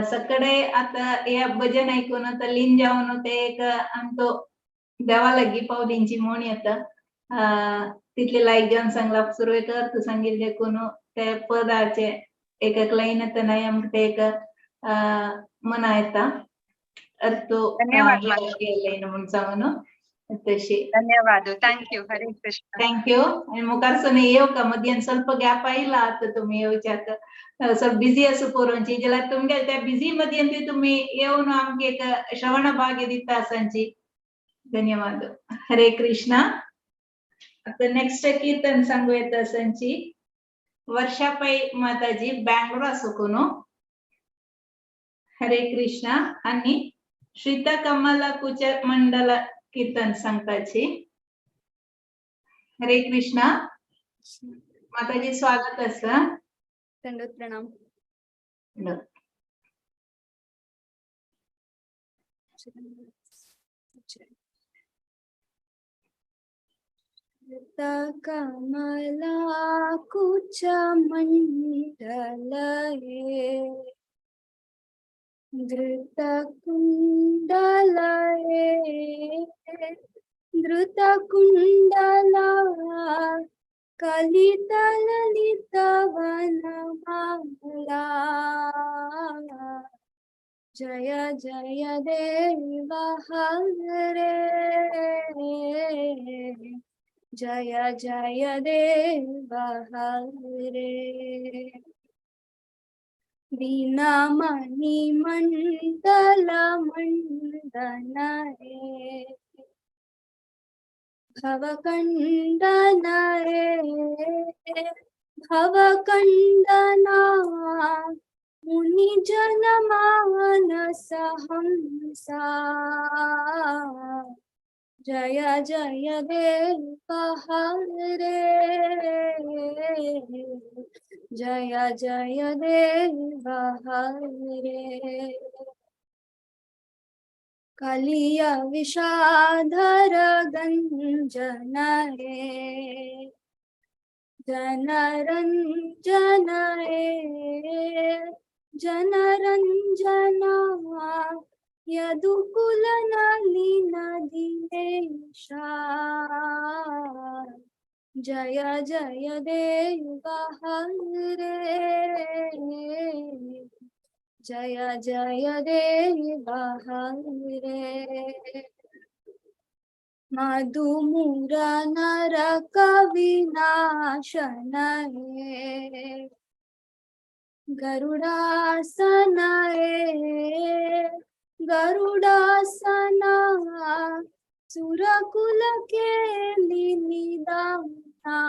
सकडे आता या भजन ऐकून आता लीन जाऊन ते एक आमतो देवा लगी पावलींची म्हण येता तिथले लायक जाऊन सांगला सुरवेकर तू सांगितले देखून ते पदाचे एक एक लाईन आता नाही आमक ते एक मना येता तो धन्यवाद लाईन म्हणून सांगून तशी धन्यवाद. Thank you. हरे कृष्ण. थँक्यू. आणि मुखारसून येऊ का मध्यान ಸ್ವಲ್ಪ गॅप आयला आता तुम्ही येऊच्याक ಸ್ವಲ್ಪ बिझी असू पोरांची ज्याला तुमच्या त्या बिझी मध्ये तुम्ही येऊन आमके एक श्रवण भाग्य दिता असांची धन्यवाद. हरे कृष्णा. आता नेक्स्ट कीर्तन सांगू येत असांची वर्षा पै माताजी बँगलोर असुकुनो. हरे कृष्णा. आणि श्रीता कमला कुच मंडल कीर्तन सांगताची. हरे कृष्णा. माताजी स्वागत अस. दंडवत प्रणाम. कमला कुच मंडल धृत कुंडल धृत कुंडला कलित ललित वनमाला. जय जय देव हरे. जय जय देव हरे. दीनमणि मंडल मंडन रे भवकंडन रे भवकंडना मुनि जन मानस हंसा. जय जय देव हरे. जय जय देव हरे. कलिय विषाधर गंजन हे जनरंजन हे जनरंजना यदुकुल नलिन दिनेशा जय जय देव हरे जय जय देव हरे मधुमूर नरक विनाशन हे गरुडासन हे गरुडासना सुरकुल के निदाना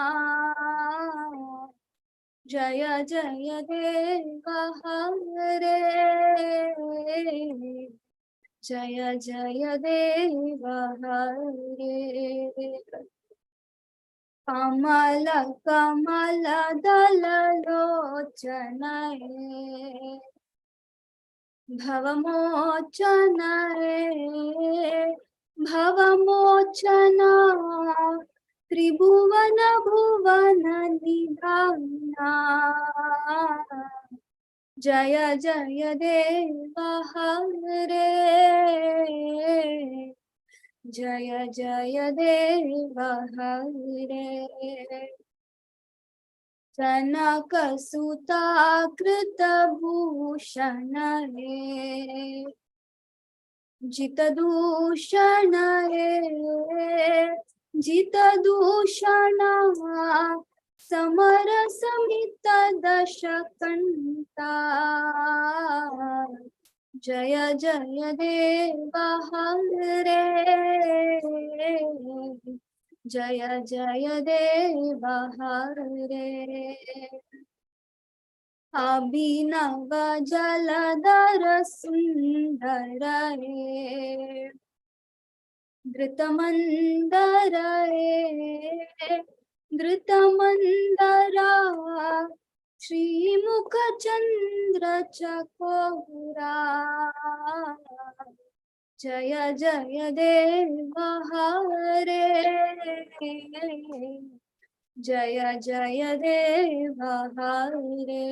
जय जय देव हरे जय जय देव हरे कमल कमल दल लोचन हे भवमोचन हे भवमोचना त्रिभुवन भुवन निधाना जय जय देव हरे जय जय देव हरे जनक सुता कृत भूषण हे जित दूषण हे जित दूषण समर समित दशकंता जय जय देव हरे जय जय देव हरे अभिनव जलधर सुंदर हे धृतमंदर हे धृतमंदरा श्रीमुख चंद्र चकोरा जय जय देव हरे जय जय देव हरे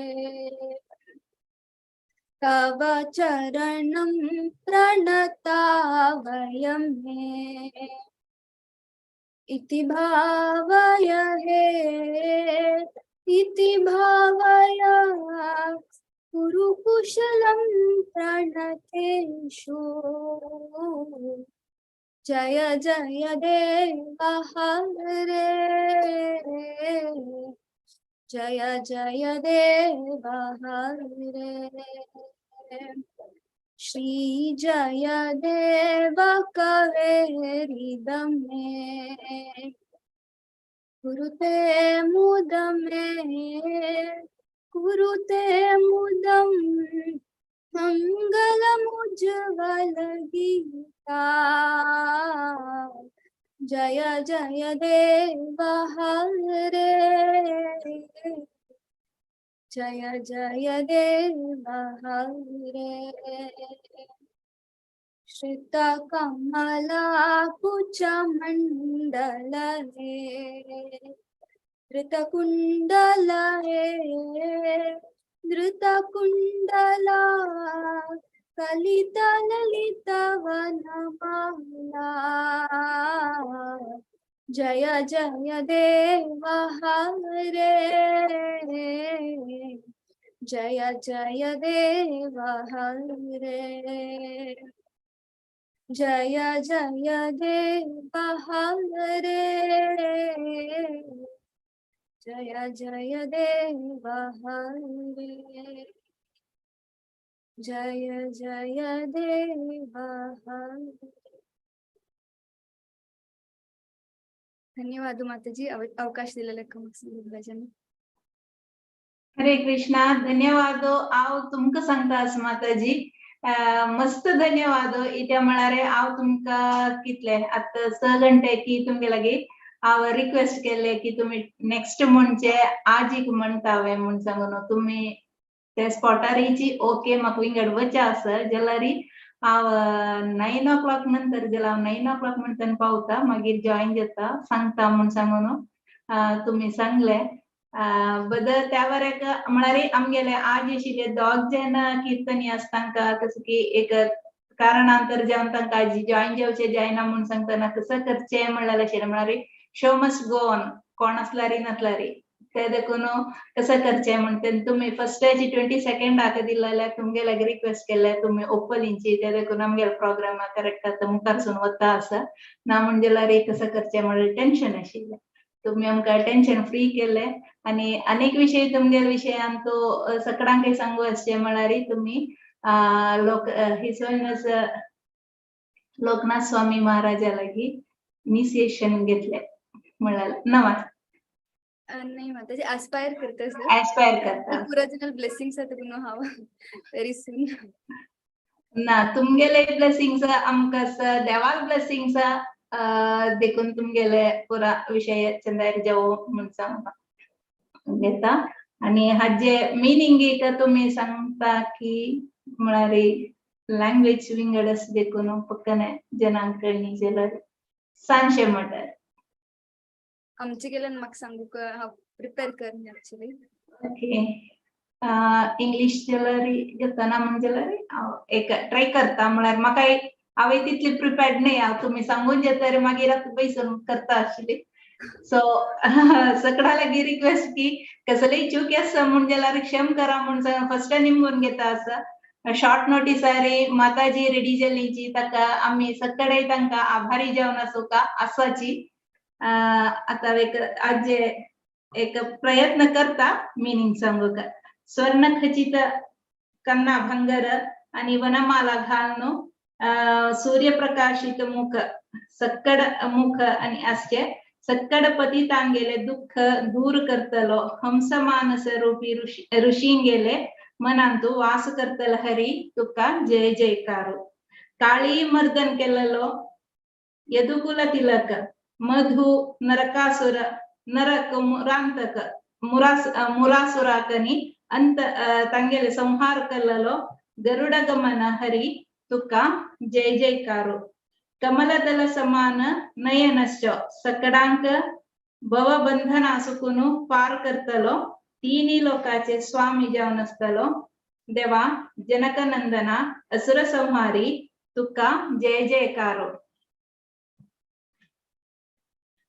तव चरणं प्रणता वयं हे इति भावय हे इति भावय कुरु कुशलं प्रणतेषु जय जय देव हरे जय जय देव हरे श्री जय देव कवेरिदं मे कुरुते मुदं मंगलमुज्ज्वल गीता जय जय देव हरे जय जय देव हरे श्रित कमला कुच मंडल हे धृत कुंडल हे धृत कुंडला कलित ललित वनमाला जय जय देव हरे जय जय देव हरे जय जय देव हरे जय जय देव हरे जय जय देव हरे धन्यवाद माताजी अवकाश दिलेल्या हरे कृष्णा धन्यवाद हांव तुमकां सांगता आस माताजी मस्त धन्यवाद इत्या म्हळ्यार हांव तुमकां कितले आतां 6 घंटे की तुमगे लागी हांव रिक्वेस्ट केले की तुम्ही नेक्स्ट म्हणजे आजीक म्हणटा हांवें म्हूण सांगून तुम्ही त्या स्पॉटार येची ओके म्हाका विंगड वचा आसा जाल्यार हांव 9 o'clock नंतर जाल्यार हांव 9 o'clock म्हणटन पावता मागीर जॉइन जाता सांगता म्हूण सांगून तुमी सांगले बदल त्या वरेक म्हळ्यार आमगेले आज आशिल्ले दोग जन किर्तनी आसा तांकां कसं की एक कारणांतर जावन तांकां जॉइन जेवचे जायना म्हूण सांगतना कसं करचें म्हणलें आशिल्लें म्हळ्यार शो मस्ट गो ऑन कोण आसल्यार नासल्यार ते देखून कसं करचें म्हणटन तुमी फर्स्ट 22 दिलें तुमगे रिक्वेस्ट केले तुमी ओपलिंची ते देखून आमगे प्रोग्राम करेक्ट आतां मुखारसून वता आसा ना म्हणजे जाल्यार कसं करचें म्हणल्यार टेन्शन आशिल्लें तुमी आमकां टेन्शन फ्री केले आनी अनेक विशय तुमगे विशयान तो सगळ्यांक सांगू आसचें म्हळ्यार तुमी लोक हिज होयनस लोकनाथ स्वामी महाराजा लागीं इनिशिएशन घेतले म्हळ्यार नमस्कार नाही माताजी aspire करते सर एस्पायर करता पुरातनल ब्लेसिंग्स आता पुन्हा हाव व्हेरी सून ना तुमगेले ब्लेसिंग्स आमकां देवाल ब्लेसिंग्स देखून तुमगेले पुरा विषय चंद्र जावो म्हूण सांगता घेता आनी हाजे मिनींग एक तुमी सांगता की म्हळ्यार लँग्वेज विंगडस देखून पक्कने जनांक कळणी जाल्यार सांगशें म्हणटात आमचे गेल्यान म्हाका सांगू हांव प्रिपेर करनी एक्चुअली ओके इंग्लिश जाल्यार घेतना म्हणजे जाल्यार एक ट्राय करता म्हळ्यार म्हाका हांवें तितली प्रिपेर्ड न्ही हांव तुमी सांगून जेतरी मागीर आतां बसून करता आशिल्ली सो सगळ्या लागीं रिक्वेस्ट की कसलेय चूक आसा म्हण जाल्यार क्षम करा म्हण फर्स्ट निमगून घेता आसा शॉर्ट नोटिसार माताजी रेडी जाल्लीची ताका आमी सगळे तांकां आभारी जावन आसूं का आसाची आता एक आज एक प्रयत्न करता मिनींग सांगूक स्वर्ण खचित कन्ना भंगर आणि वनमाला घालून सूर्यप्रकाशित मुख सक्कड मुख आणि आसचे सक्कड पती तांगेले दुःख दूर करतलो हंस मानस रूपी ऋषीं गेले मनांतू वास करतल हरी तुका जय जयकारो काळी मर्दन केलेलो यदुकुल तिलक मधु नरकासुर नरक मुरांतक मुरासुराकनी अंत ತಂಗೆಲೆ ಸಂಹಾರ ಕಲ್ಲಲು ಗರುಡ ಗಮನ ಹರಿ ತುಕ ಜಯ ಜಯಕಾರು ಕಮಲದಲ ಸಮಾನ ನಯನಶ್ಚ सकडांक भव बंधन आसुकुनु पार करतलो तिनी लोकाचे स्वामी जावन आसतलो देवा जनकनंदना असुर संहारी तुका जय जयकारो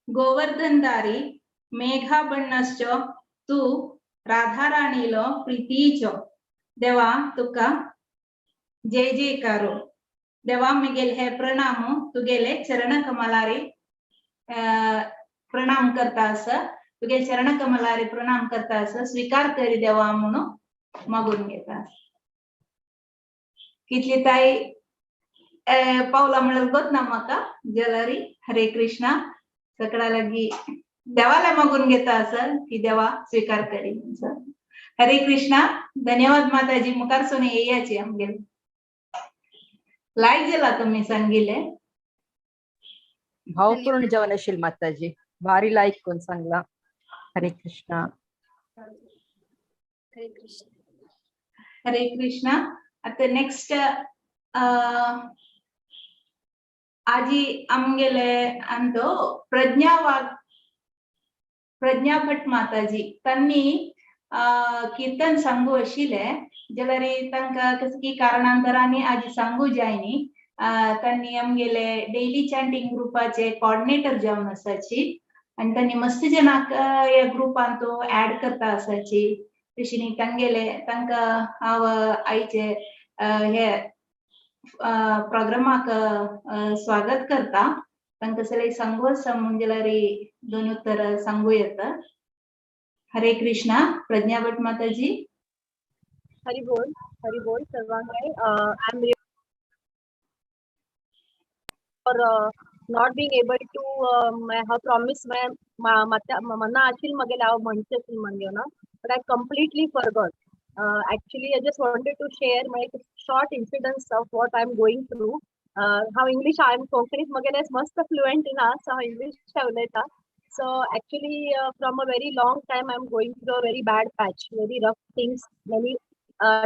गोवर्धनदारी मेघा बಣ್ಣश्च तू राधाराणीलो प्रीतीचो देवा तुका जय जयकारो देवा मुगेले हे प्रणाम तुगेले चरण कमलारी प्रणाम करता आसा तुगे चरण कमलारी प्रणाम करता आसा स्वीकार करी देवा म्हणून मागून घेता कितली ताई पावला म्हळ्यार गोत ना म्हाका जलारी हरे कृष्णा सगळ्या लागीं देवाला मागून घेता आसा की देवा स्वीकार करी हरे कृष्णा धन्यवाद माताजी मुखार सोने येयाची आमगे लायक जाला तुम्ही सांगिले भावपूर्ण जेवण आशिल माताजी भारी लायक कोण सांगला हरे कृष्णा हरे कृष्ण हरे कृष्णा आता नेक्स्ट आजी आमगेले अंतो प्रज्ञा भट माताजी त्यांनी कीर्तन सांगू आशिले जाल्यार तांकां कसली कारणांतरांनी आजी सांगू जायनी त्यांनी आमगेले डेली चॅन्टिंग ग्रुपाचे कोऑर्डिनेटर जावन आसाची आणि त्यांनी मस्त जनाक ह्या ग्रुपान तो ऍड करता आसाची तशी तांगेले तांकां हांव आयचे हे प्रोग्रामाक स्वागत करता तांकां सगळे सांगू आसा म्हणजे जाल्यार दोन उत्तर सांगू येता हरे कृष्णा प्रज्ञा भट माताजी हरि बोल सर्वांगाय I am for not being able to have promised manna achil magel aw manche mange na but I completely forgot actually I just wanted to share my short incidents of what I'm going through how English I am Konkani magel is mast fluent in so English chavleta so actually from a very long time I'm going through a very bad patch very rough things many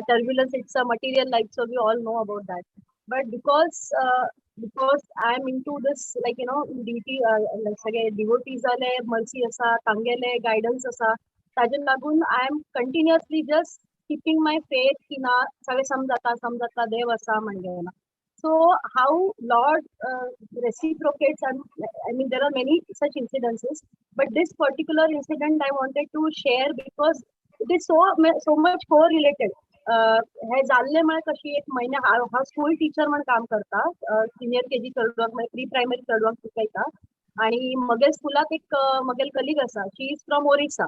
turbulence it's a material life so we all know about that but because I'm into this, like, you know, DT, like सगळे devotees जाले, mercy असा, तांगेले guidance असा, ताजे लागून I am continuously just keeping my faith की ना सगळे समजता देव असा म्हणजे ना. So how Lord reciprocates, and I mean there are many such incidences, but this particular incident I wanted to share because it is so much correlated. हे जाल्ले म्हळ्यार कशी एक महिने हा स्कूल टीचर म्हणून काम करता, सिनियर केजी चेडवांक प्री प्रायमरी चेडवांक शिकयता, आणि मगे स्कुलाक एक मगेल कलीग आसा, शी इज फ्रॉम ओरिसा.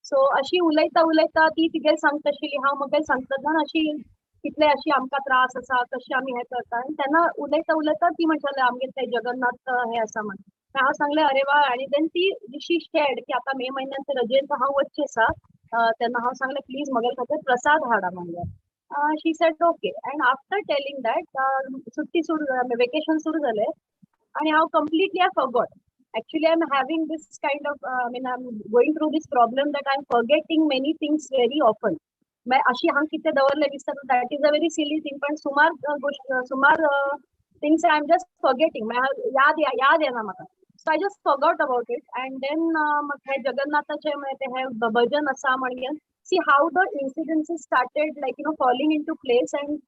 सो अशी उलयता ती तिगेर सांगता आशिल्ली, हांव मगेल सांगता जाण अशी कितले अशी आमकां त्रास आसा, कशें आमी हें करता, आनी तेन्ना उलयता ती म्हणटाले आमगे ते जगन्नाथ हें आसा म्हण. हांव सांगलें अरे वा, आनी देन ती शी शेड की आतां मे म्हयन्यान रजेन हांव वचचें आसा, तेन्ना हांव सांगलें प्लीज म्हगे खातीर प्रसाद हाडा म्हणलें. She said okay, and after telling that सुट्टी सुरू वेकेशन सुरू जालें, आनी हांव completely I forgot. Actually, I'm having this kind of, I'm going through this problem that I'm forgetting many things very often. मैं अशी हांव कितें दवरलें दिसता, that is a very silly thing, पण सुमार things I'm just forgetting. याद येना म्हाका. So I just forgot about it, and then हे जगन्नाथाचे हे भजन आसा म्हणून, see how the incidences started, like, you know, falling into place, and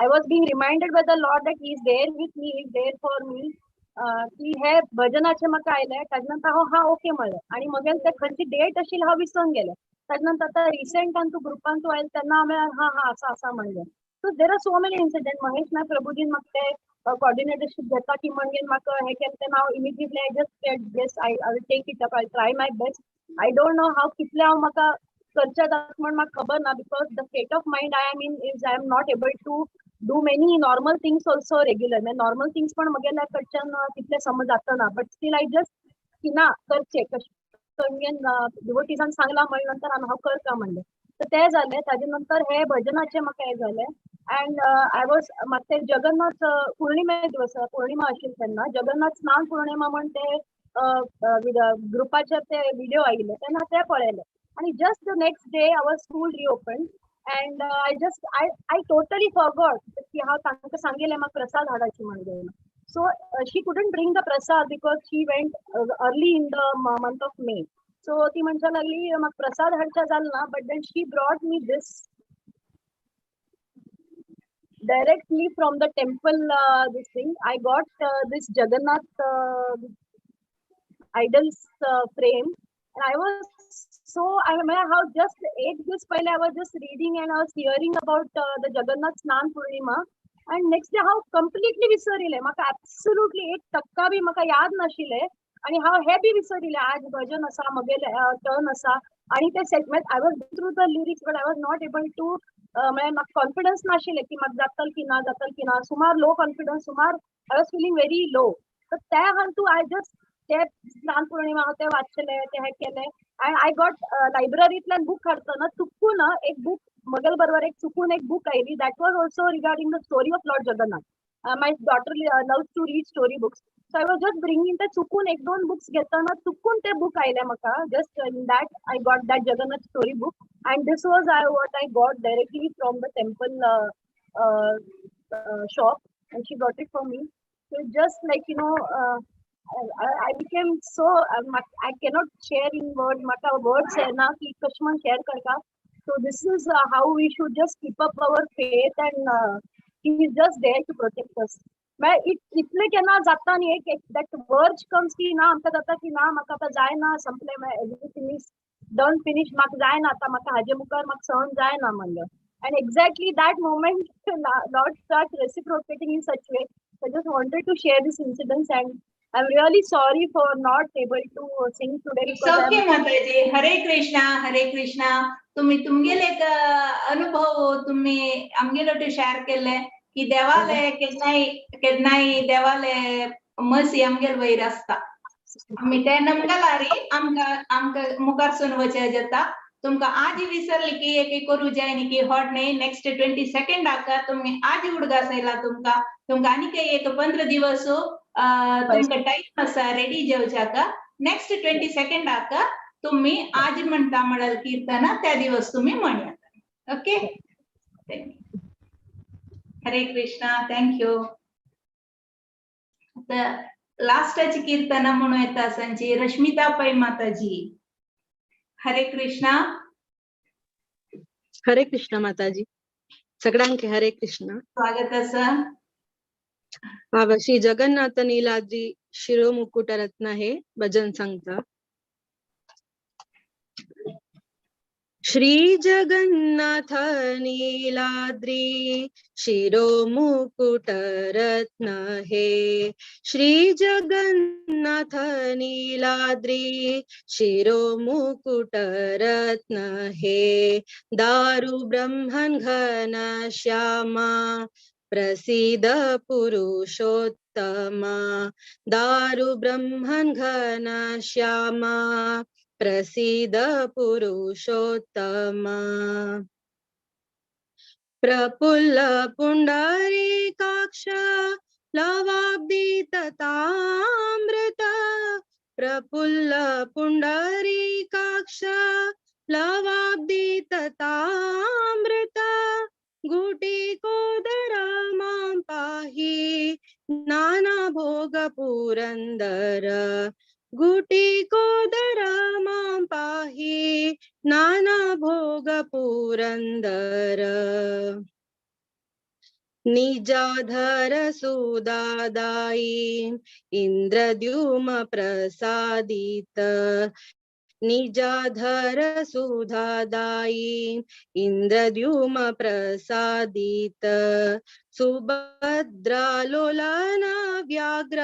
I was being reminded by the Lord that He is there with me, He is there for me. की हे भजनाचे म्हाका आयले, ताजे नंतर हांव हा ओके म्हणलें, आनी मगेन ते खंयची डेट आशिल्ली हांव विसरून गेलें. ताजे नंतर आतां रिसेंट तूं ग्रुपान तूं आयलें तेन्ना हांवें हा आसा म्हणलें. So there are so many incident. Mahesh Naik प्रभुजीन म्हाका ते कॉर्डिनेटरशीप घेता की म्हणून म्हाका हें केलें तेन्ना हांव immediately I just said yes, I will take it up, I try my best. I don't know हांव कितलें हांव म्हाका करचें जाता म्हण म्हाका खबर ना, because the state of mind I am in is I am not able to do many normal things also regular. मैं normal things पण मगेल्या कडच्यान तितले समज जातना, but still I just की ना करचे कशें डिवोटीजान सांगला म्हणल्या नंतर हांव करता म्हणलें. तर तें जालें. ताजे नंतर हे भजनाचें म्हाका हें जालें, एंड आय वॉज म्हाका ते जगन्नाथ पुर्णिमे दिवस पुर्णिमा आशिल्ली तेन्ना जगन्नाथ स्नान पुर्णिमा म्हण ते ग्रुपाचेर ते व्हिडिओ आयिल्ले तेन्ना ते पळयले, आनी just the next day our school reopen, and I totally forgot की हांव तांकां सांगिल्लें म्हाका प्रसाद हाडाची म्हणून. So she couldn't bring the prasad because she went early in the month of May. So ती म्हणचा लागली म्हाका प्रसाद हाडचा Jalna, but then she brought me this directly from the temple, this thing. I got this Jagannath idols frame, and I was I how just 8 days पहिले I was just reading and I was hearing about the Jagannath Snan Purnima, and next day हांव completely विसरिले. म्हाका absolutely 1% बी म्हाका याद नाशिले, आणि हांव हे बी विसरिले आज भजन आसा मगेले टर्न आसा, आणि ते segment I was through the lyrics but I was not able to म्हाका कॉन्फिडन्स नाशिले की म्हाका जातल की ना, सुमार लो कॉन्फिडन्स, सुमार I was feeling very low. तर त्या हातूंत I just ते स्नान पौर्णिमा ते वाचले, ते हे केले, and I got लायब्ररींतल्यान बूक हाडतना चुकून एक बूक मगेल बरोबर एक चुकून एक book oily, that was also regarding the story of Lord Jagannath. My daughter loves to read story books, so I was just bringing the चुकून 1-2 books घेताना चुकून ते book आयले म्हाका. Just in that I got that Jagannath story book, and this was what I got directly from the temple shop, and she got it for me. So just like, you know, I became so I cannot share in words. म्हाका words है ना की कशें share करता. So this is how we should just keep up our faith, and He is just there to protect us. मैं इतले केन्ना जाता न्ही एक that verge comes की ना आमकां जाता की ना म्हाका आतां जायना, संपलें, everything is done, finished, म्हाका जायना आतां, म्हाका हाजे मुखार म्हाका सहन जायना म्हणलें. And exactly that moment Lord starts reciprocating in such way. I just wanted to share this incident, and I'm really sorry for not able to sing today. It's okay, माताजी. हरे कृष्णा. तुम्ही तुमगेले एक अनुभव तुम्ही आमगेलो शेअर केले की देवाले केन्नाय देवाले मसी आमगेल वयर आसता. आमी ते नमगलारी आमकां मुखारसून वचें जाता. तुमकां आज विसरली की एक करू जाय न्ही की हॉट न्ही नेक्स्ट 20 सेकंडाक तुम्ही आज उडगास आयला तुमकां आनी एक 15 दिवस तुमकां टाइम आसा रेडी जेवच्याक. नेक्स्ट 20 सेकंडाक तुम्ही आज म्हणटा म्हणाल कीर्तना त्या दिवस तुम्ही म्हणयात. ओके, हरे कृष्णा थँक्यू. आता लास्टाची कीर्तना म्हणून येता सांची रश्मिता पै माताजी. हरे कृष्णा. हरे कृष्ण माताजी सगळ्यांके हरे कृष्ण. स्वागत असा. बाबा श्री जगन्नाथ नीलाद्री शिरो मुकुट रत्न हे भजन सांगता. श्री जगन्नाथ नीलाद्री शिरो मुकुट रत्न हे. श्री जगन्नाथ नीलाद्री शिरो मुकुट रत्न हे. दारु ब्रह्मन् घन श्यामा प्रसीद पुरुषोत्तमा. दारु ब्रह्मन् घन श्यामा प्रसीद पुरुषोत्तमा. प्रफुल्ल पुंडरीकाक्ष लवाब्दिततामृत. प्रफुल्ल पुंडरीकाक्ष लवाब्दिततामृत. गुटिकोदर मां पाहि नाना भोग पुरंदर. गुटिकोदर मां पाहि नाना भोग पुरंदर. निजाधर सुदादायी इंद्रद्युम प्रसादित. निजाधर सुधादायी इंद्रद्युम प्रसादित. सुभद्रा लोलन व्याघ्र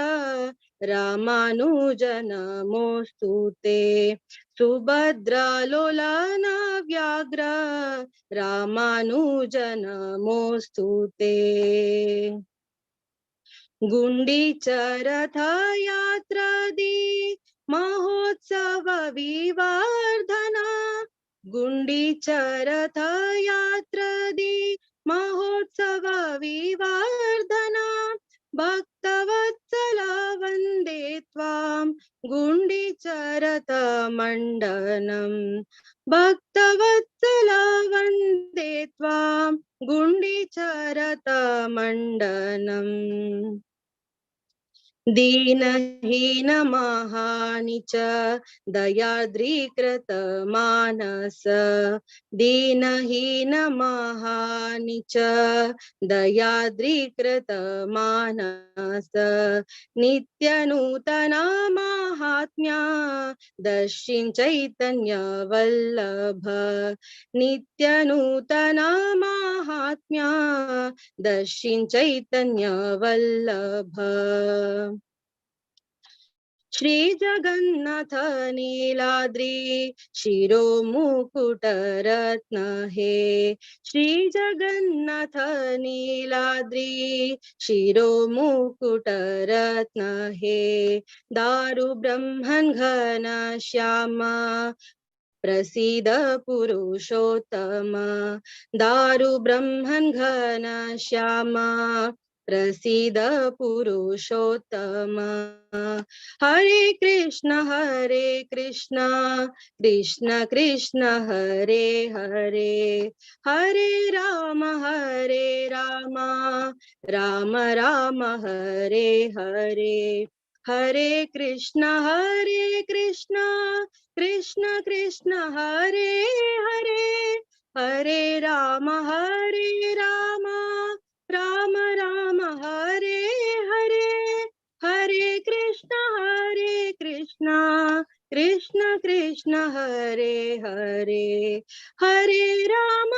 रामानुजन नमोस्तुते. सुभद्रा लोलन व्याघ्र रामानुजन नमोस्तुते. गुंडीचर रथ यात्रादी महोत्सव विवर्धना. गुंडीचर रथ यात्रादी महोत्सव विवर्धना. भक्तवत्सला वन्दे त्वां गुंडीचरथ मंडनम्. भक्तवत्सला वन्दे त्वां गुंडीचरथ मंडनम्. दीनहीन महानिच दयाद्रीकृत मानस. दीनहीन महानिच दयाद्रीकृत मानस. नित्य नूतन महात्म्या दर्शिं चैतन्य वल्लभ. नित्य नूतन महात्म्या दर्शिं चैतन्य वल्लभ. श्री जगन्नाथ नीलाद्री शिरो मुकुट रत्न हे. श्री जगन्नाथ नीलाद्री शिरो मुकुट रत्न हे. दारु ब्रह्मन् घन श्यामा प्रसीद पुरुषोत्तमा. दारु ब्रह्मन् घन श्यामा प्रसीद पुरुषोत्तमा. हरे कृष्ण कृष्ण कृष्ण हरे हरे. हरे राम राम राम हरे हरे. हरे कृष्ण कृष्ण कृष्ण हरे हरे. हरे राम राम राम हरे हरे. हरे कृष्ण कृष्ण कृष्ण हरे हरे. हरे राम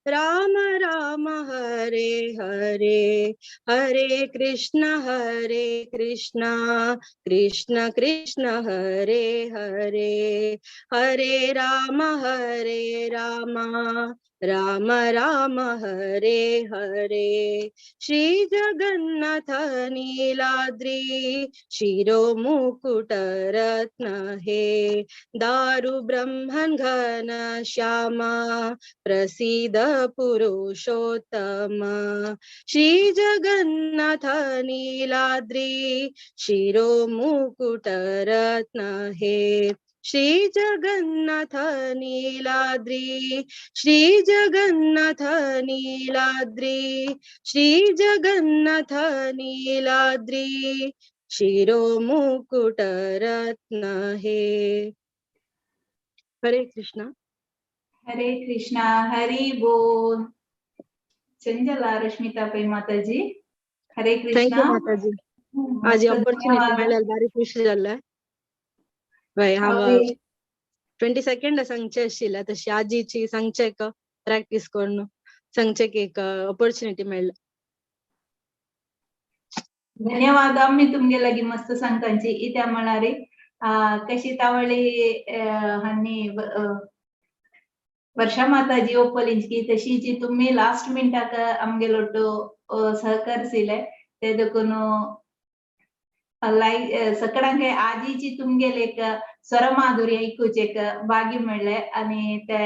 राम राम हरे हरे. हरे कृष्ण कृष्ण कृष्ण हरे हरे. हरे राम राम राम हरे हरे. श्री जगन्नाथ नीलाद्री शिरो मुकुट रत्न हे. दारु ब्रह्मन् घन श्यामा प्रसीद पुरुषोत्तमा. श्री जगन्नाथ नीलाद्री शिरो मुकुट रत्न हे. श्री जगन्नाथ नीलाद्री श्री जगन्नाथ नीलाद्री श्री जगन्नाथ नीलाद्री शिरो मुकुट रत्न हे. हरे कृष्णा. हरे कृष्णा. हरी बोल. चंचला रश्मिता पै माताजी. हरे थँक्यू कृष्णा. माताजी. आज ऑपॉर्च्युनिटी धन्यवाद. मेळ्ळ्यार बारी खुशी जाल्ले. हय हांव 22 सांगचे आशिल्ले तशी आजीची सांगचे प्रॅक्टीस करून सांगचे एक ऑपॉर्च्युनिटी मेळ्ळ्या. धन्यवाद. आम्ही तुमगे लागी मस्त सांगतांची इत्या म्हणारी कशी तावळी हानी वर्षा माताजी ओपलिंची तशी जी तुम्ही लास्ट मिनिटाक आमगे लोटो सहकरिसिले ते देखून सगळ्यांक आजीची तुमगेले एक स्वर माधुर्य ऐकूचेक भाग्य मेळ्ळे आणि ते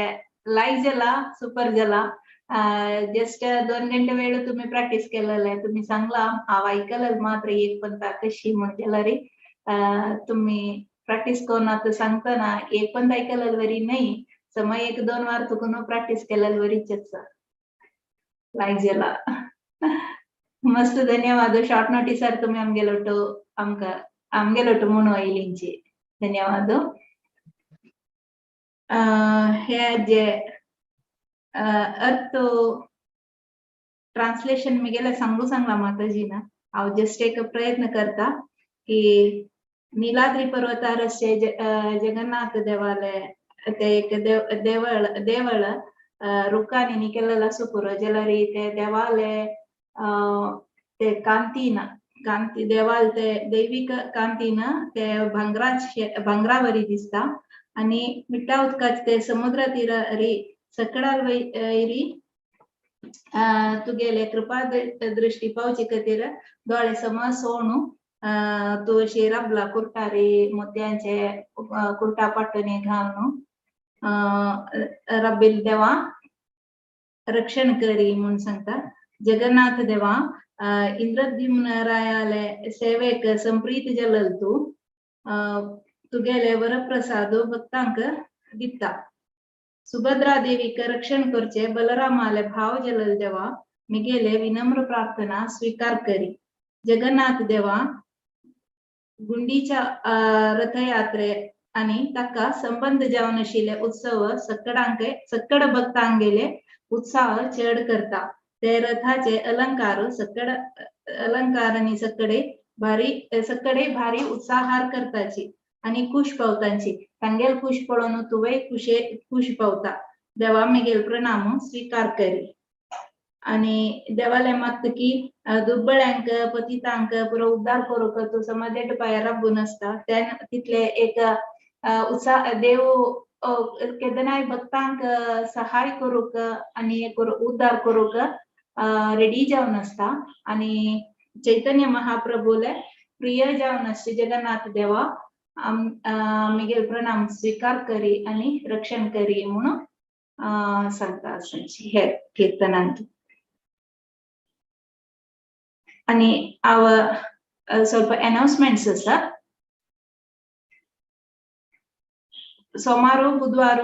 लाईक जाला सुपर जाला. जस्ट 2 घंटे वेळ तुम्ही प्रॅक्टिस केलेले तुम्ही सांगला हांव ऐकलं मात्र एक पण कशी म्हणजे रे तुम्ही प्रॅक्टिस करून आता सांगताना एक पण ऐकलं वरी नाही समय 1-2 वार तुकून प्रॅक्टिस केलेलं वरीच लाईक जाला. मस्त धन्यवाद. शॉर्ट नोटीसर तुम्ही आमगे लोटो म्हणून आयलींची धन्यवाद. हे जे अर्थ ट्रान्सलेशन मी सांगला माताजीना हांव जस्ट एक प्रयत्न करता की नीलाद्री पर्वतार जगन्नाथ देवालय ते एक देवळ रुक्कानी केलेला सुपुरो जाल्यार ते देवालय ते कांती देवाल ते दैविक कांतीन ते भांगरावरी दिसता आणि मिठा उदकाच ते समुद्र तीरी सकडाल वैरी तुगेले कृपा दृष्टी पावची खातीर दोळे सम सोणू तू शिरबला कुर्तारी मोत्यांचे कुर्ता पट्टने घालून रब्बिल देवा रक्षण करी म्हणून सांगता. जगन्नाथ देवा इंद्रद्युम्न रायाले सेवेक संप्रीत जलल तू तुगेले वरप्रसाद भक्तांक दिता. सुभद्रा देवीक रक्षण करचे बलरामाले भाव जलल देवा मिगेले विनम्र प्रार्थना स्वीकार करी. जगन्नाथ देवा गुंडीच्या रथयात्रे आणि ताका संबंध जावन आशिल्ले उत्सव सक्कड भक्तांगेले उत्साह चड करता. ते रथाचे अलंकारांनी सक्कडे भारी उत्साहार करताची आणि खुश पावतांची तांगेल खुश पळोन तुवे खुश पावता. देवा मिगेल प्रणाम स्वीकार करी. आणि देवाले मागता की दुर्बळ्यांक पतितांक पुरो उद्धार करूक तू समादेट पाय राबून असता तितले एक उत्साह देव केदनाय भक्तांक सहाय करूक आणि उद्धार करूक रेडी जावन असता. आणि चैतन्य महाप्रभूले प्रिय जावन असते. जगन्नाथ देवा मिगेल प्रणाम स्वीकार करी आणि रक्षण करी म्हणून सांगता असंची हे कीर्तनांत. आणि ಸ್ವಲ್ಪ ಅನೌನ್ಸ್ಮೆಂಟ್ಸ್ ಸರ್. ಸೋಮವಾರ ಬುಧವಾರ